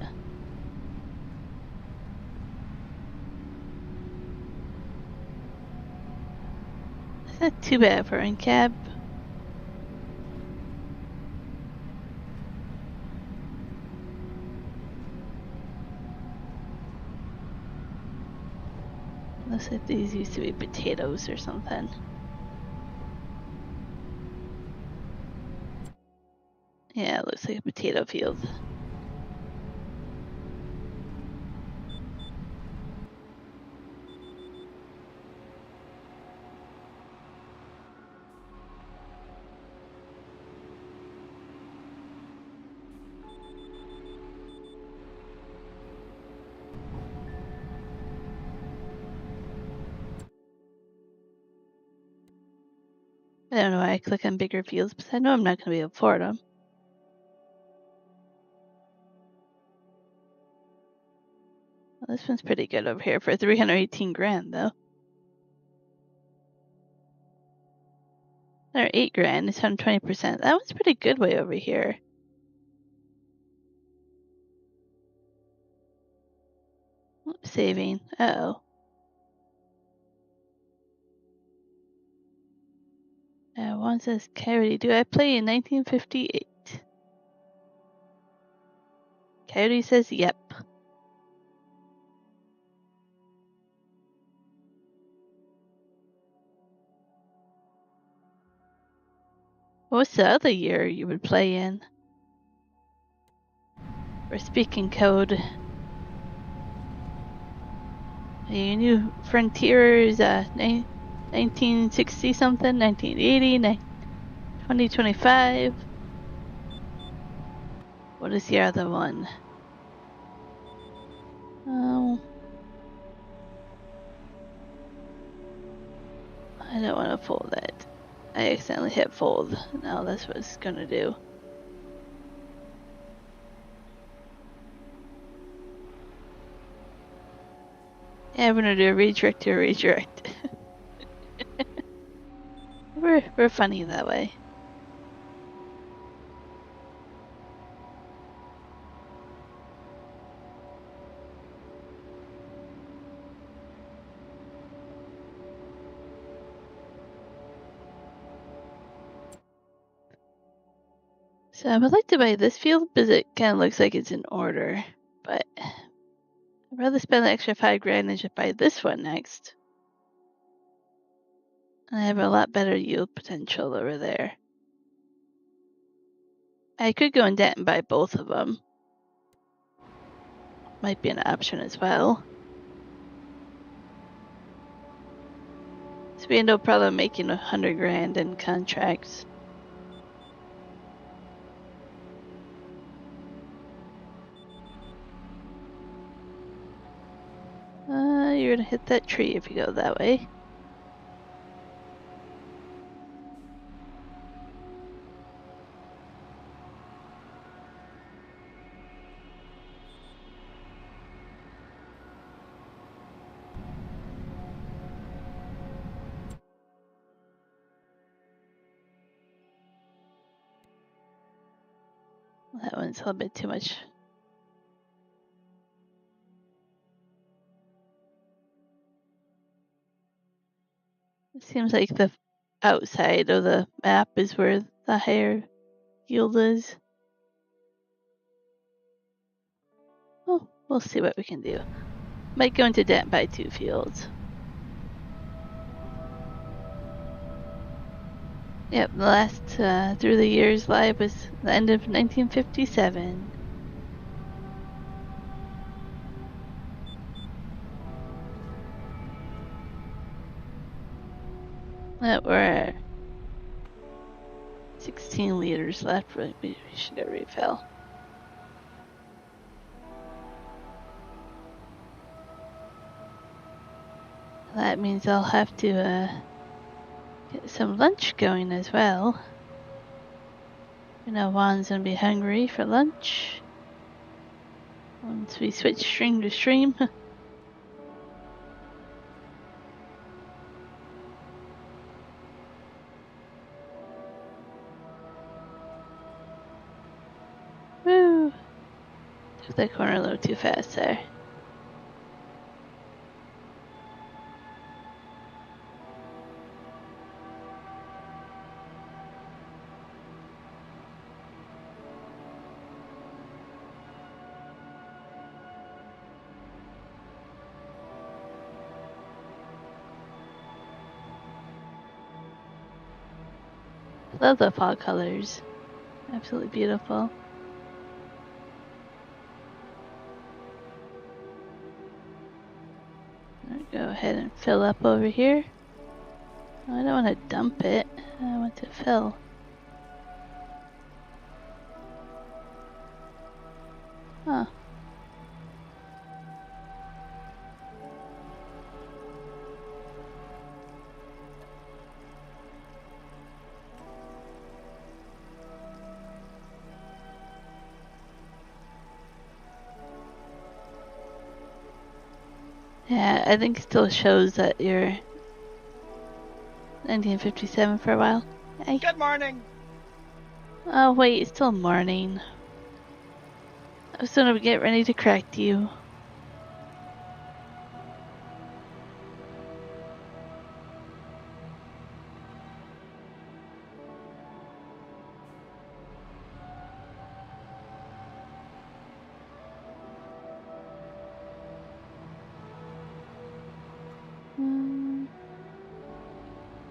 [SPEAKER 1] It's not too bad for in cab. Looks like these used to be potatoes or something. Yeah, it looks like a potato field. I don't know why I click on bigger fields, but I know I'm not going to be able to afford them. Well, this one's pretty good over here for 318 grand, though. Or 8 grand, it's 120%. That one's pretty good way over here. Oops, saving. Uh-oh. One says, Coyote, do I play in 1958? Coyote says, yep. What's the other year you would play in? We're speaking code. Your new frontier is 1960 something, 1980, 2025. What is the other one? Oh, I don't want to fold that. I accidentally hit fold. Now that's what it's gonna do. Yeah, I'm gonna do a redirect to a redirect. We're funny that way. So I would like to buy this field because it kind of looks like it's in order, but I'd rather spend the extra 5 grand and just buy this one next. And I have a lot better yield potential over there. I could go in debt and buy both of them. Might be an option as well. So we had no problem making 100 grand in contracts. You're gonna hit that tree if you go that way. That one's a little bit too much. It seems like the outside of the map is where the higher yield is. Oh, we'll see what we can do. Might go into debt and buy 2 fields. Yep, the last through the years live was the end of 1957. We're 16 liters left. We should get refill. That means I'll have to get some lunch going as well. You know, Juan's gonna be hungry for lunch once we switch stream to stream. Woo! Took that corner a little too fast there. Love the fall colors. Absolutely beautiful. I'll go ahead and fill up over here. I don't want to dump it. I want to fill. Huh. Yeah, I think it still shows that you're 1957 for a while. Hey.
[SPEAKER 2] Good morning.
[SPEAKER 1] Oh wait, it's still morning. I was gonna get ready to correct you.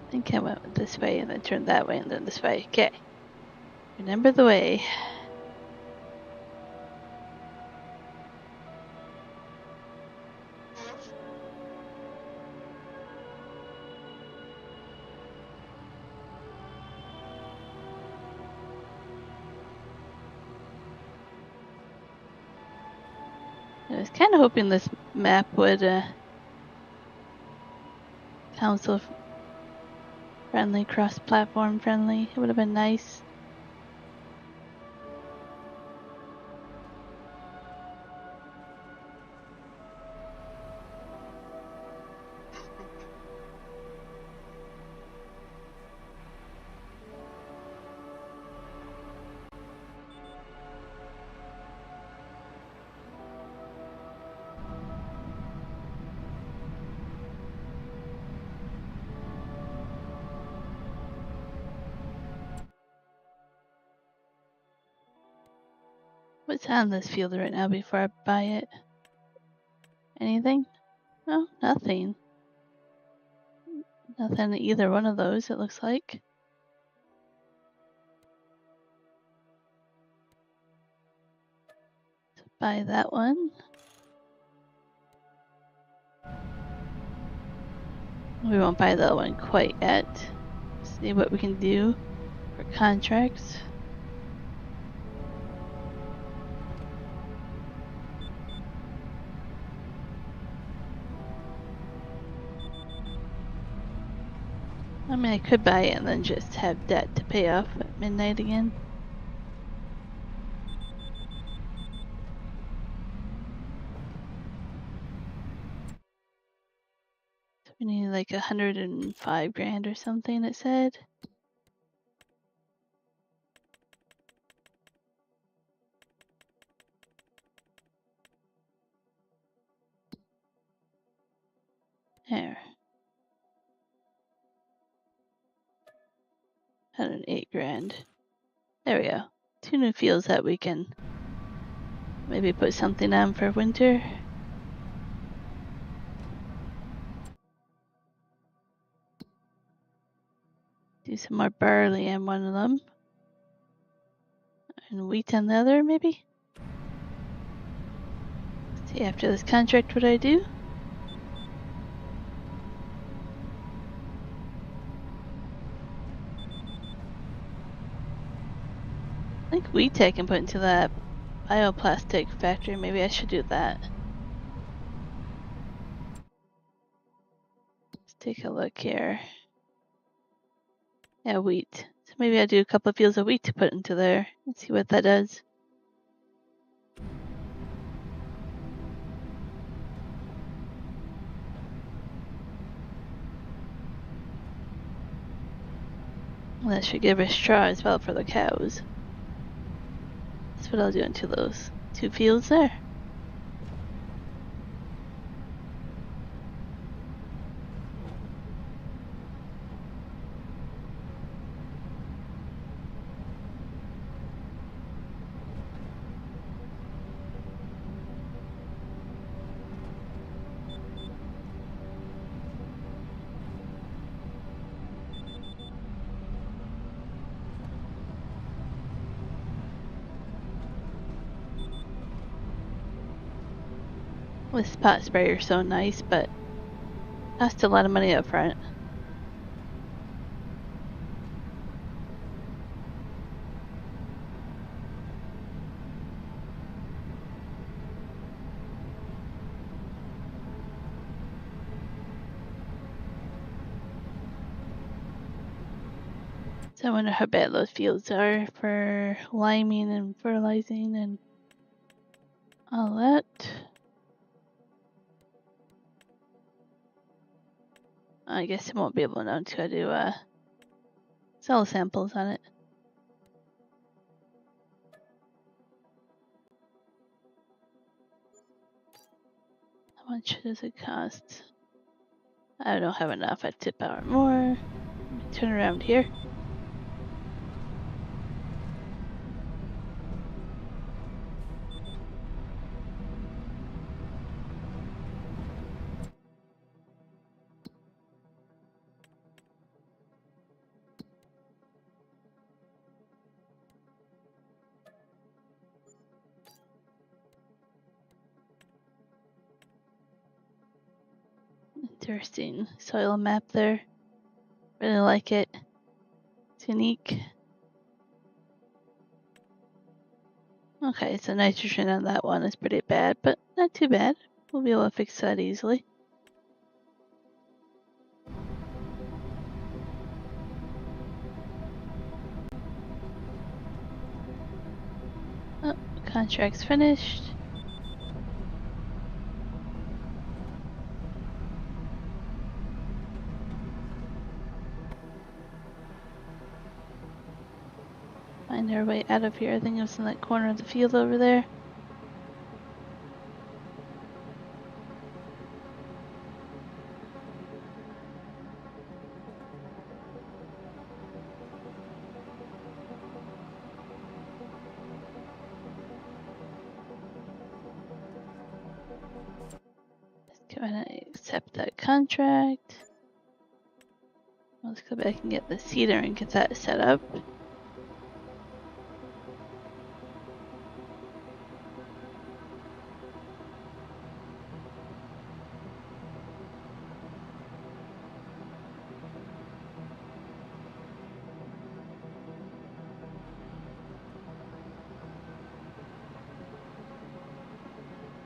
[SPEAKER 1] I think I went this way and then turned that way and then this way. Okay. Remember the way. I was kind of hoping this map would council friendly, cross-platform friendly. It would have been nice. What's on this field right now before I buy it? Anything? No, nothing. Nothing in either one of those, it looks like. So buy that one. We won't buy that one quite yet. See what we can do for contracts. I mean, I could buy it and then just have debt to pay off at midnight again. So we need like 105 grand or something, it said. There. 108 grand. There we go. 2 new fields that we can maybe put something on for winter. Do Do some more barley on one of them. And wheat on the other, maybe? See after this contract what I do. I think wheat I can put into that bioplastic factory. Maybe I should do that. Let's take a look here. Yeah, wheat. So maybe I'll do a couple of fields of wheat to put into there and see what that does. And that should give us straw as well for the cows. That's what I'll do into those 2 fields there. This spot sprayer is so nice, but costs a lot of money up front. So I wonder how bad those fields are for liming and fertilizing and all that. I guess I won't be able to know until I do soil samples on it. How much does it cost? I don't have enough. I tip out more. Let me turn around here. Interesting soil map there. Really like it. It's unique. Okay, so nitrogen on that one is pretty bad, but not too bad. We'll be able to fix that easily. Oh, contract's finished. Find our way out of here. I think it was in that corner of the field over there. Let's go ahead and accept that contract. Let's go back and get the seeder and get that set up.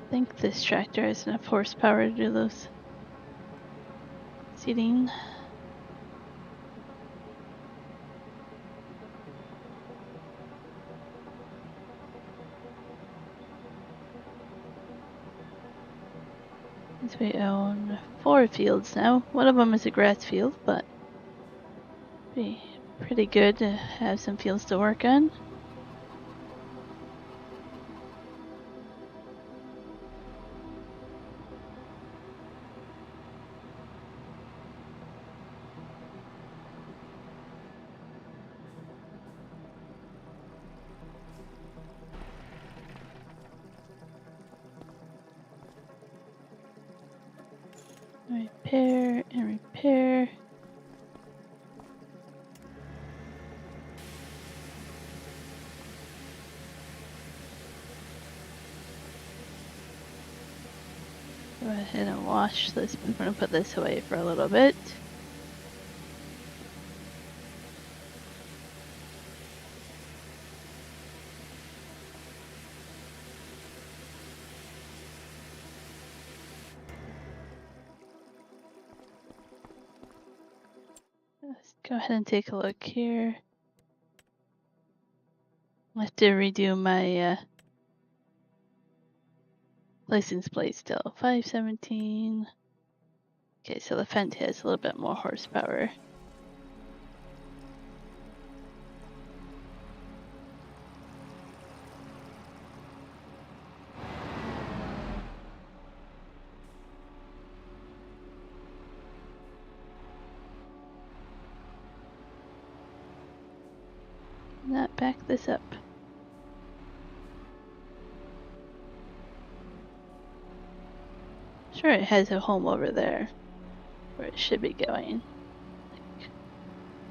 [SPEAKER 1] I think this tractor has enough horsepower to do those seeding. Since we own 4 fields now. One of them is a grass field, but be pretty good to have some fields to work on. Repair and repair. Go ahead and wash this. I'm going to put this away for a little bit. Let's go ahead and take a look here. I have to redo my license plate still. 517. Okay, so the Fendt has a little bit more horsepower. Not back this up. Sure, it has a home over there where it should be going.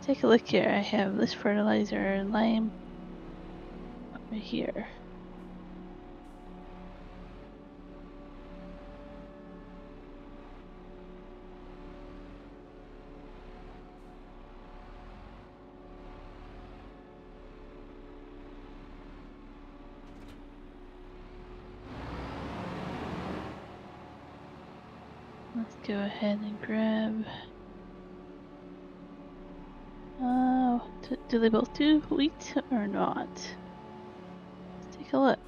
[SPEAKER 1] Take a look here. I have this fertilizer and lime over here. Let's go ahead and grab. Do they both do wheat or not? Let's take a look.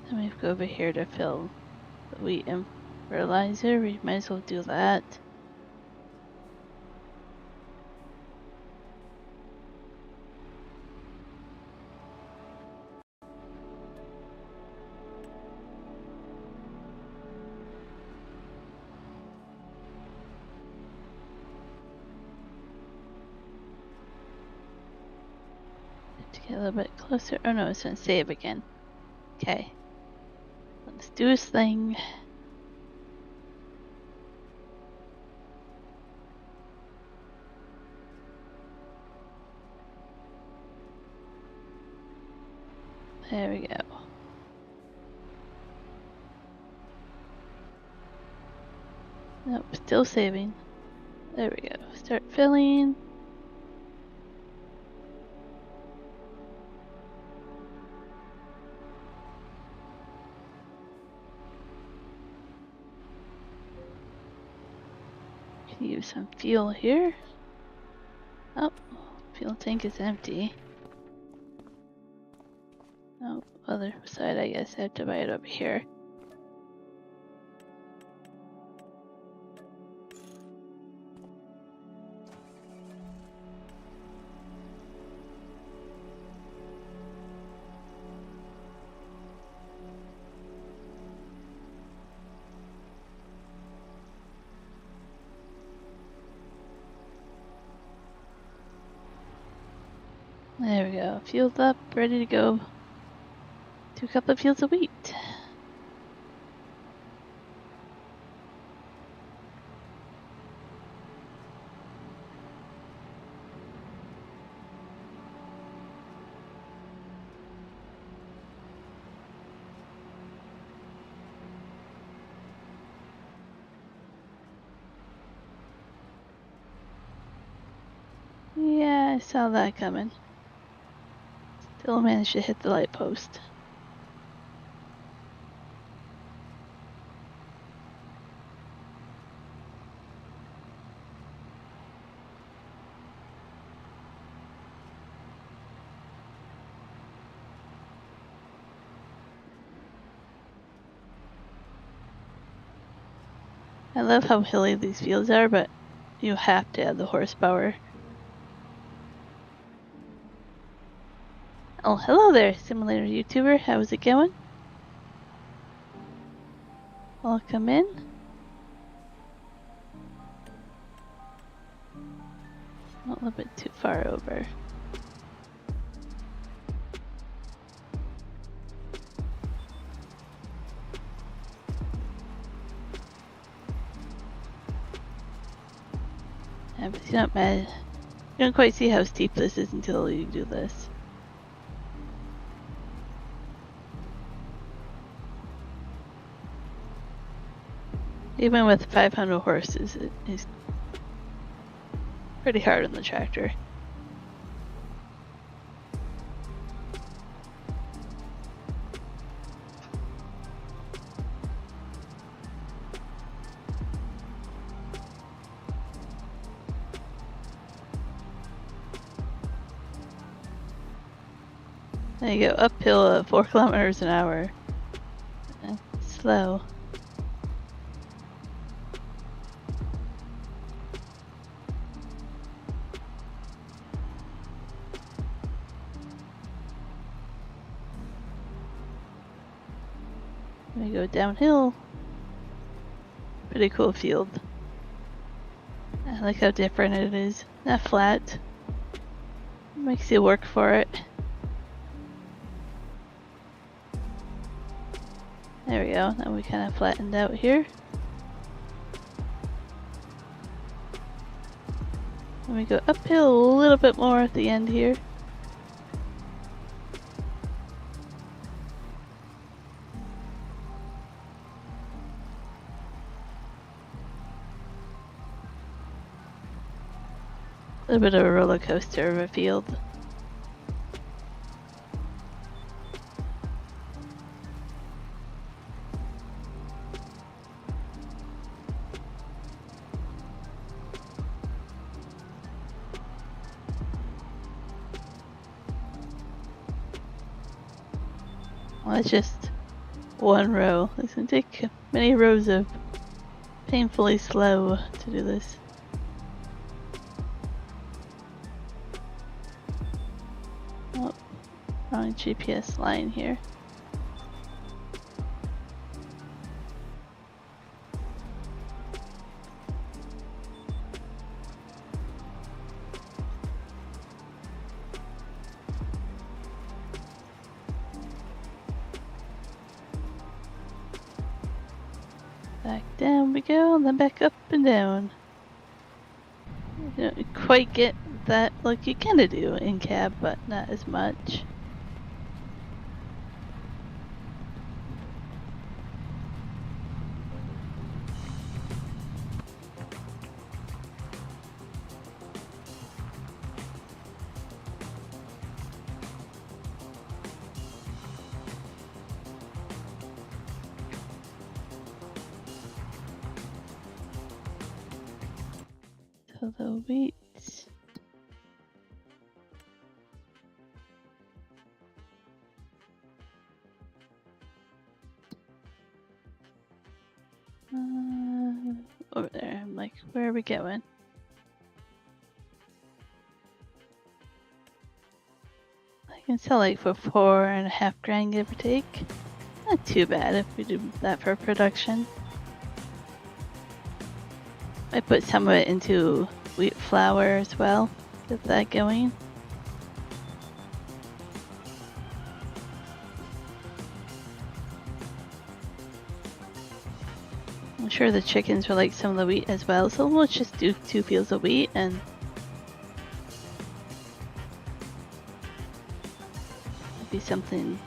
[SPEAKER 1] Then we go over here to fill the wheat and fertilizer. We might as well do that. To get a little bit closer. Oh no, it's gonna save again. Okay. Let's do his thing. There we go. Nope, still saving. There we go. Start filling. Can use some fuel here. Oh, fuel tank is empty. Oh, other side, I guess I have to buy it over here. There we go. Fueled up, ready to go. 2 couple of fields of wheat. Yeah, I saw that coming. Still managed to hit the light post. I love how hilly these fields are, but you have to have the horsepower. Oh, hello there, simulator YouTuber. How's it going? Welcome in. A little bit too far over. Yeah, but you don't quite see how steep this is until you do this. Even with 500 horses, it is pretty hard on the tractor. There you go, uphill at 4 kilometers an hour. Slow. We go downhill. Pretty cool field. I like how different it is. Not flat. Makes you work for it. There we go. Now we kind of flattened out here. And we go uphill a little bit more at the end here. A little bit of a roller coaster of a field. Well, that's just one row. It's gonna take many rows of painfully slow to do this. Oh, wrong GPS line here. Back down we go, and then back up and down. You don't quite get that, like you kinda do in cab, but not as much. So the wheat. Over there. I'm like, where are we going? I can sell like for 4.5 grand, give or take. Not too bad if we do that for production. I put some of it into wheat flour as well. Get that going. I'm sure the chickens will like some of the wheat as well, so we'll just do 2 fields of wheat and it'd be something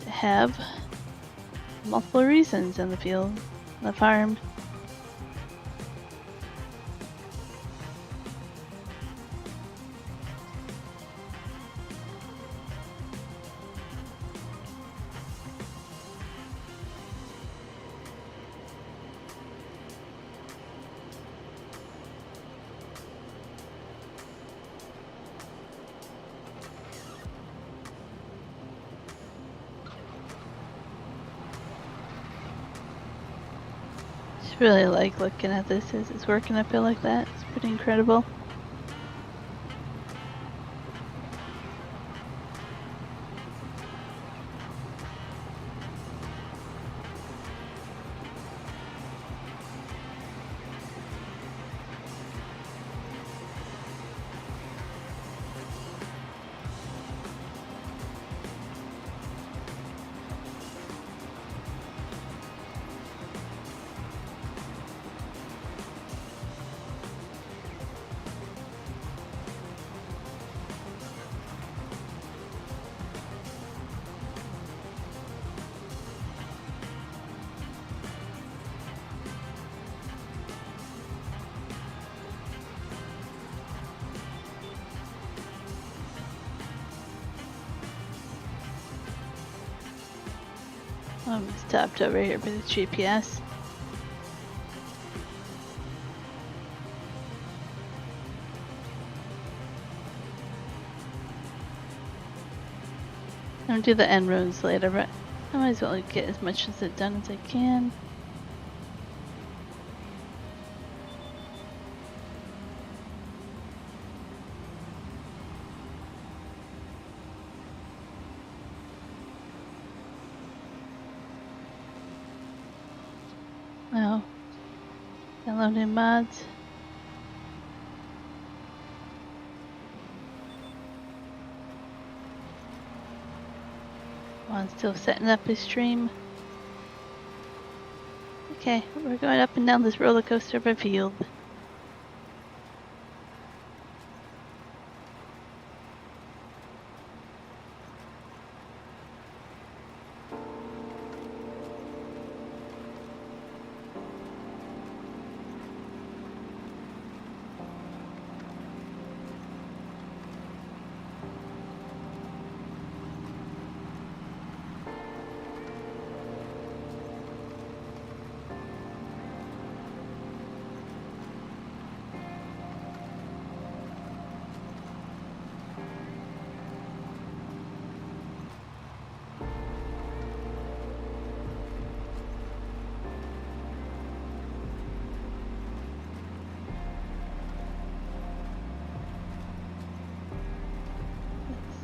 [SPEAKER 1] to have. Multiple reasons in the field, the farm. Really like looking at this as it's working uphill like that. It's pretty incredible. I'm stopped over here by the GPS. I'm gonna do the end roads later, but I might as well get as much of it done as I can. Oh, downloading mods. Juan's still setting up his stream. Okay, we're going up and down this roller coaster of a field.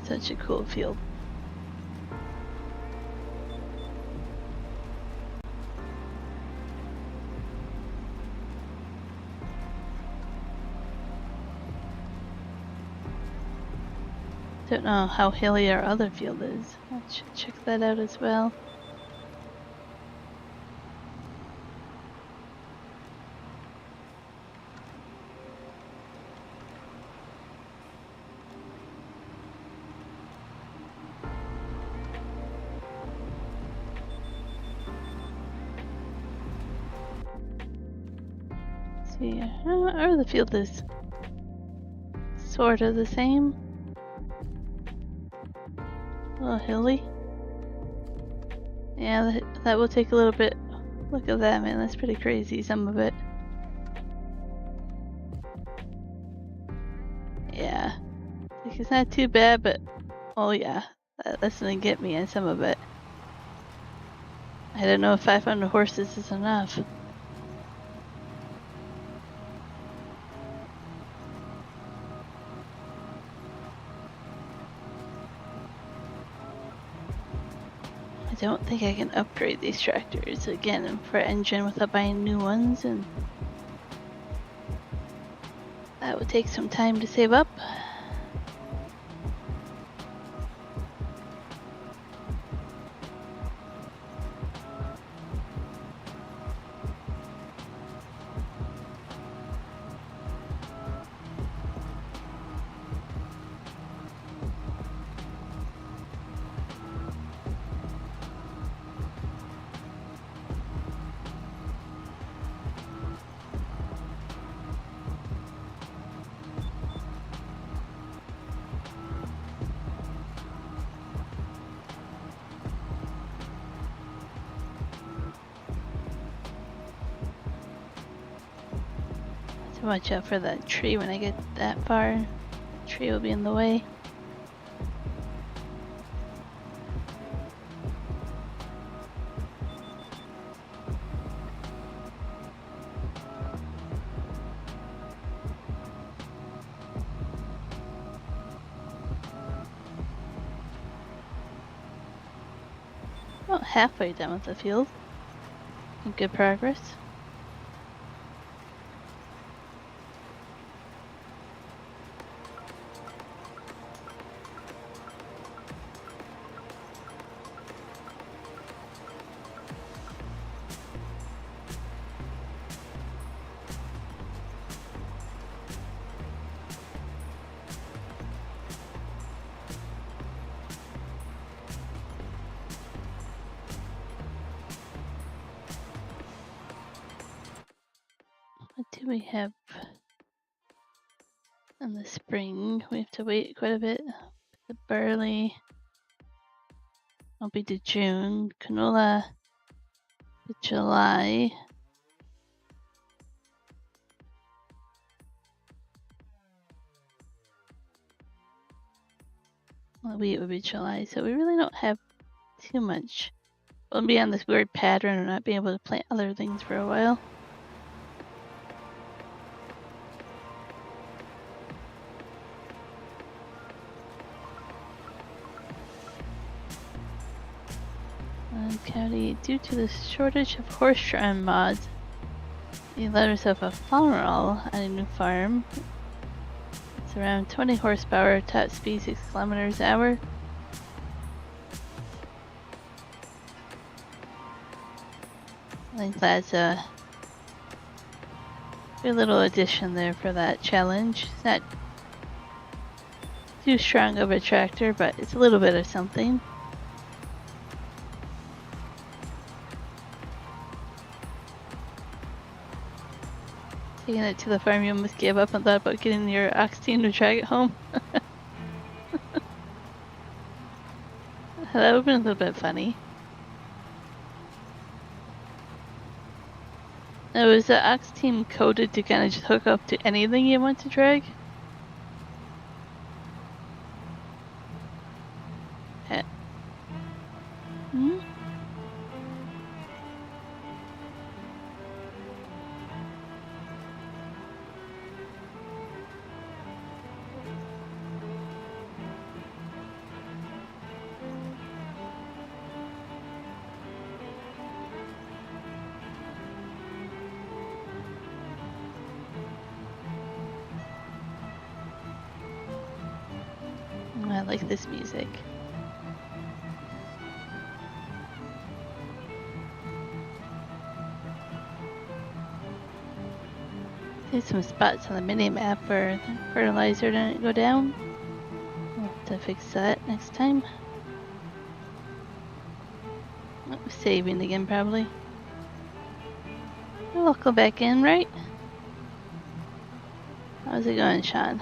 [SPEAKER 1] Such a cool field. Don't know how hilly our other field is. I should check that out as well. Let's see, our other field is sort of the same. A little hilly. Yeah, that will take a little bit. Look at that, man. That's pretty crazy, some of it. Yeah. Like, it's not too bad, but oh yeah, that's gonna get me in some of it. I don't know if 500 horses is enough. I don't think I can upgrade these tractors again for engine without buying new ones, and that would take some time to save up. So watch out for that tree when I get that far. The tree will be in the way. About halfway done with the field. Good progress. What do we have in the spring? We have to wait quite a bit. The barley. Will be to June. Canola to July. Well, wheat would be July, so we really don't have too much. We'll be on this weird pattern of not being able to plant other things for a while. County, due to the shortage of horse-drawn mods, he let herself a farmerall on a new farm. It's around 20 horsepower, top speed 6 kilometers an hour. I think that's a good little addition there for that challenge. It's not too strong of a tractor, but it's a little bit of something. Taking it to the farm, you almost gave up and thought about getting your ox team to drag it home. That would have been a little bit funny. Now, is the ox team coded to kind of just hook up to anything you want to drag? Hmm? I like this music. See some spots on the mini-map where the fertilizer didn't go down. We'll have to fix that next time. Oh, saving again, probably. We'll go back in, right? How's it going, Sean?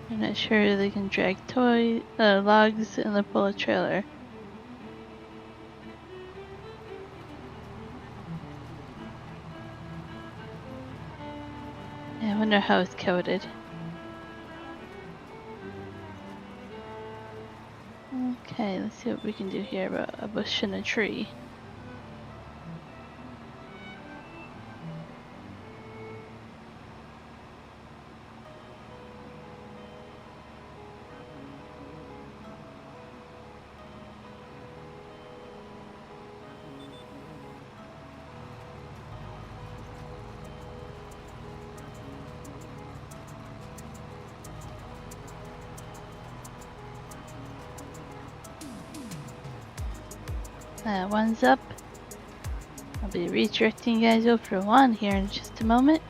[SPEAKER 1] I'm not sure they can drag logs in the pull trailer. Yeah, I wonder how it's coded. Okay, let's see what we can do here about a bush and a tree. One's up. I'll be redirecting you guys over to one here in just a moment.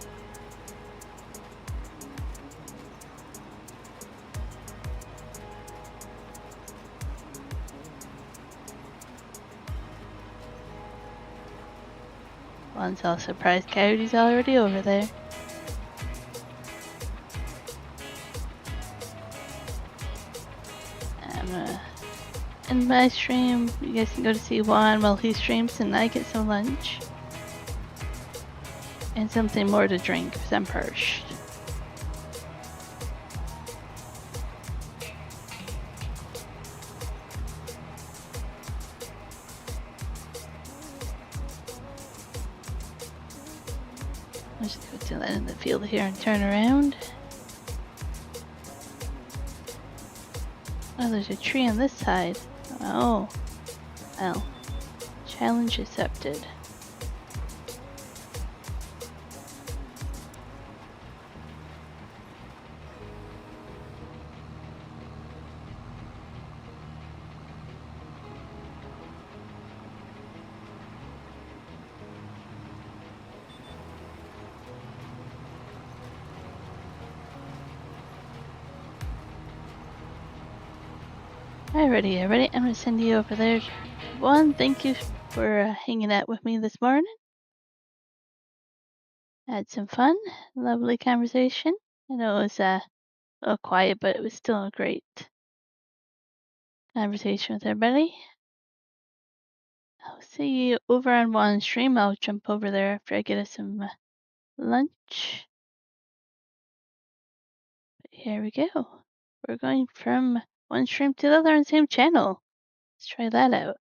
[SPEAKER 1] One's all surprised Coyote's already over there. I'm gonna end my stream. You guys can go to see Juan while he streams and I get some lunch. And something more to drink because I'm parched. I'll just go to that in the field here and turn around. Oh, there's a tree on this side. Oh, well, challenge accepted. Alrighty. I'm gonna send you over there. One, thank you for hanging out with me this morning. Had some fun, lovely conversation. I know it was a little quiet, but it was still a great conversation with everybody. I'll see you over on one stream. I'll jump over there after I get us some lunch. But here we go. We're going from one stream to the other on the same channel. Let's try that out.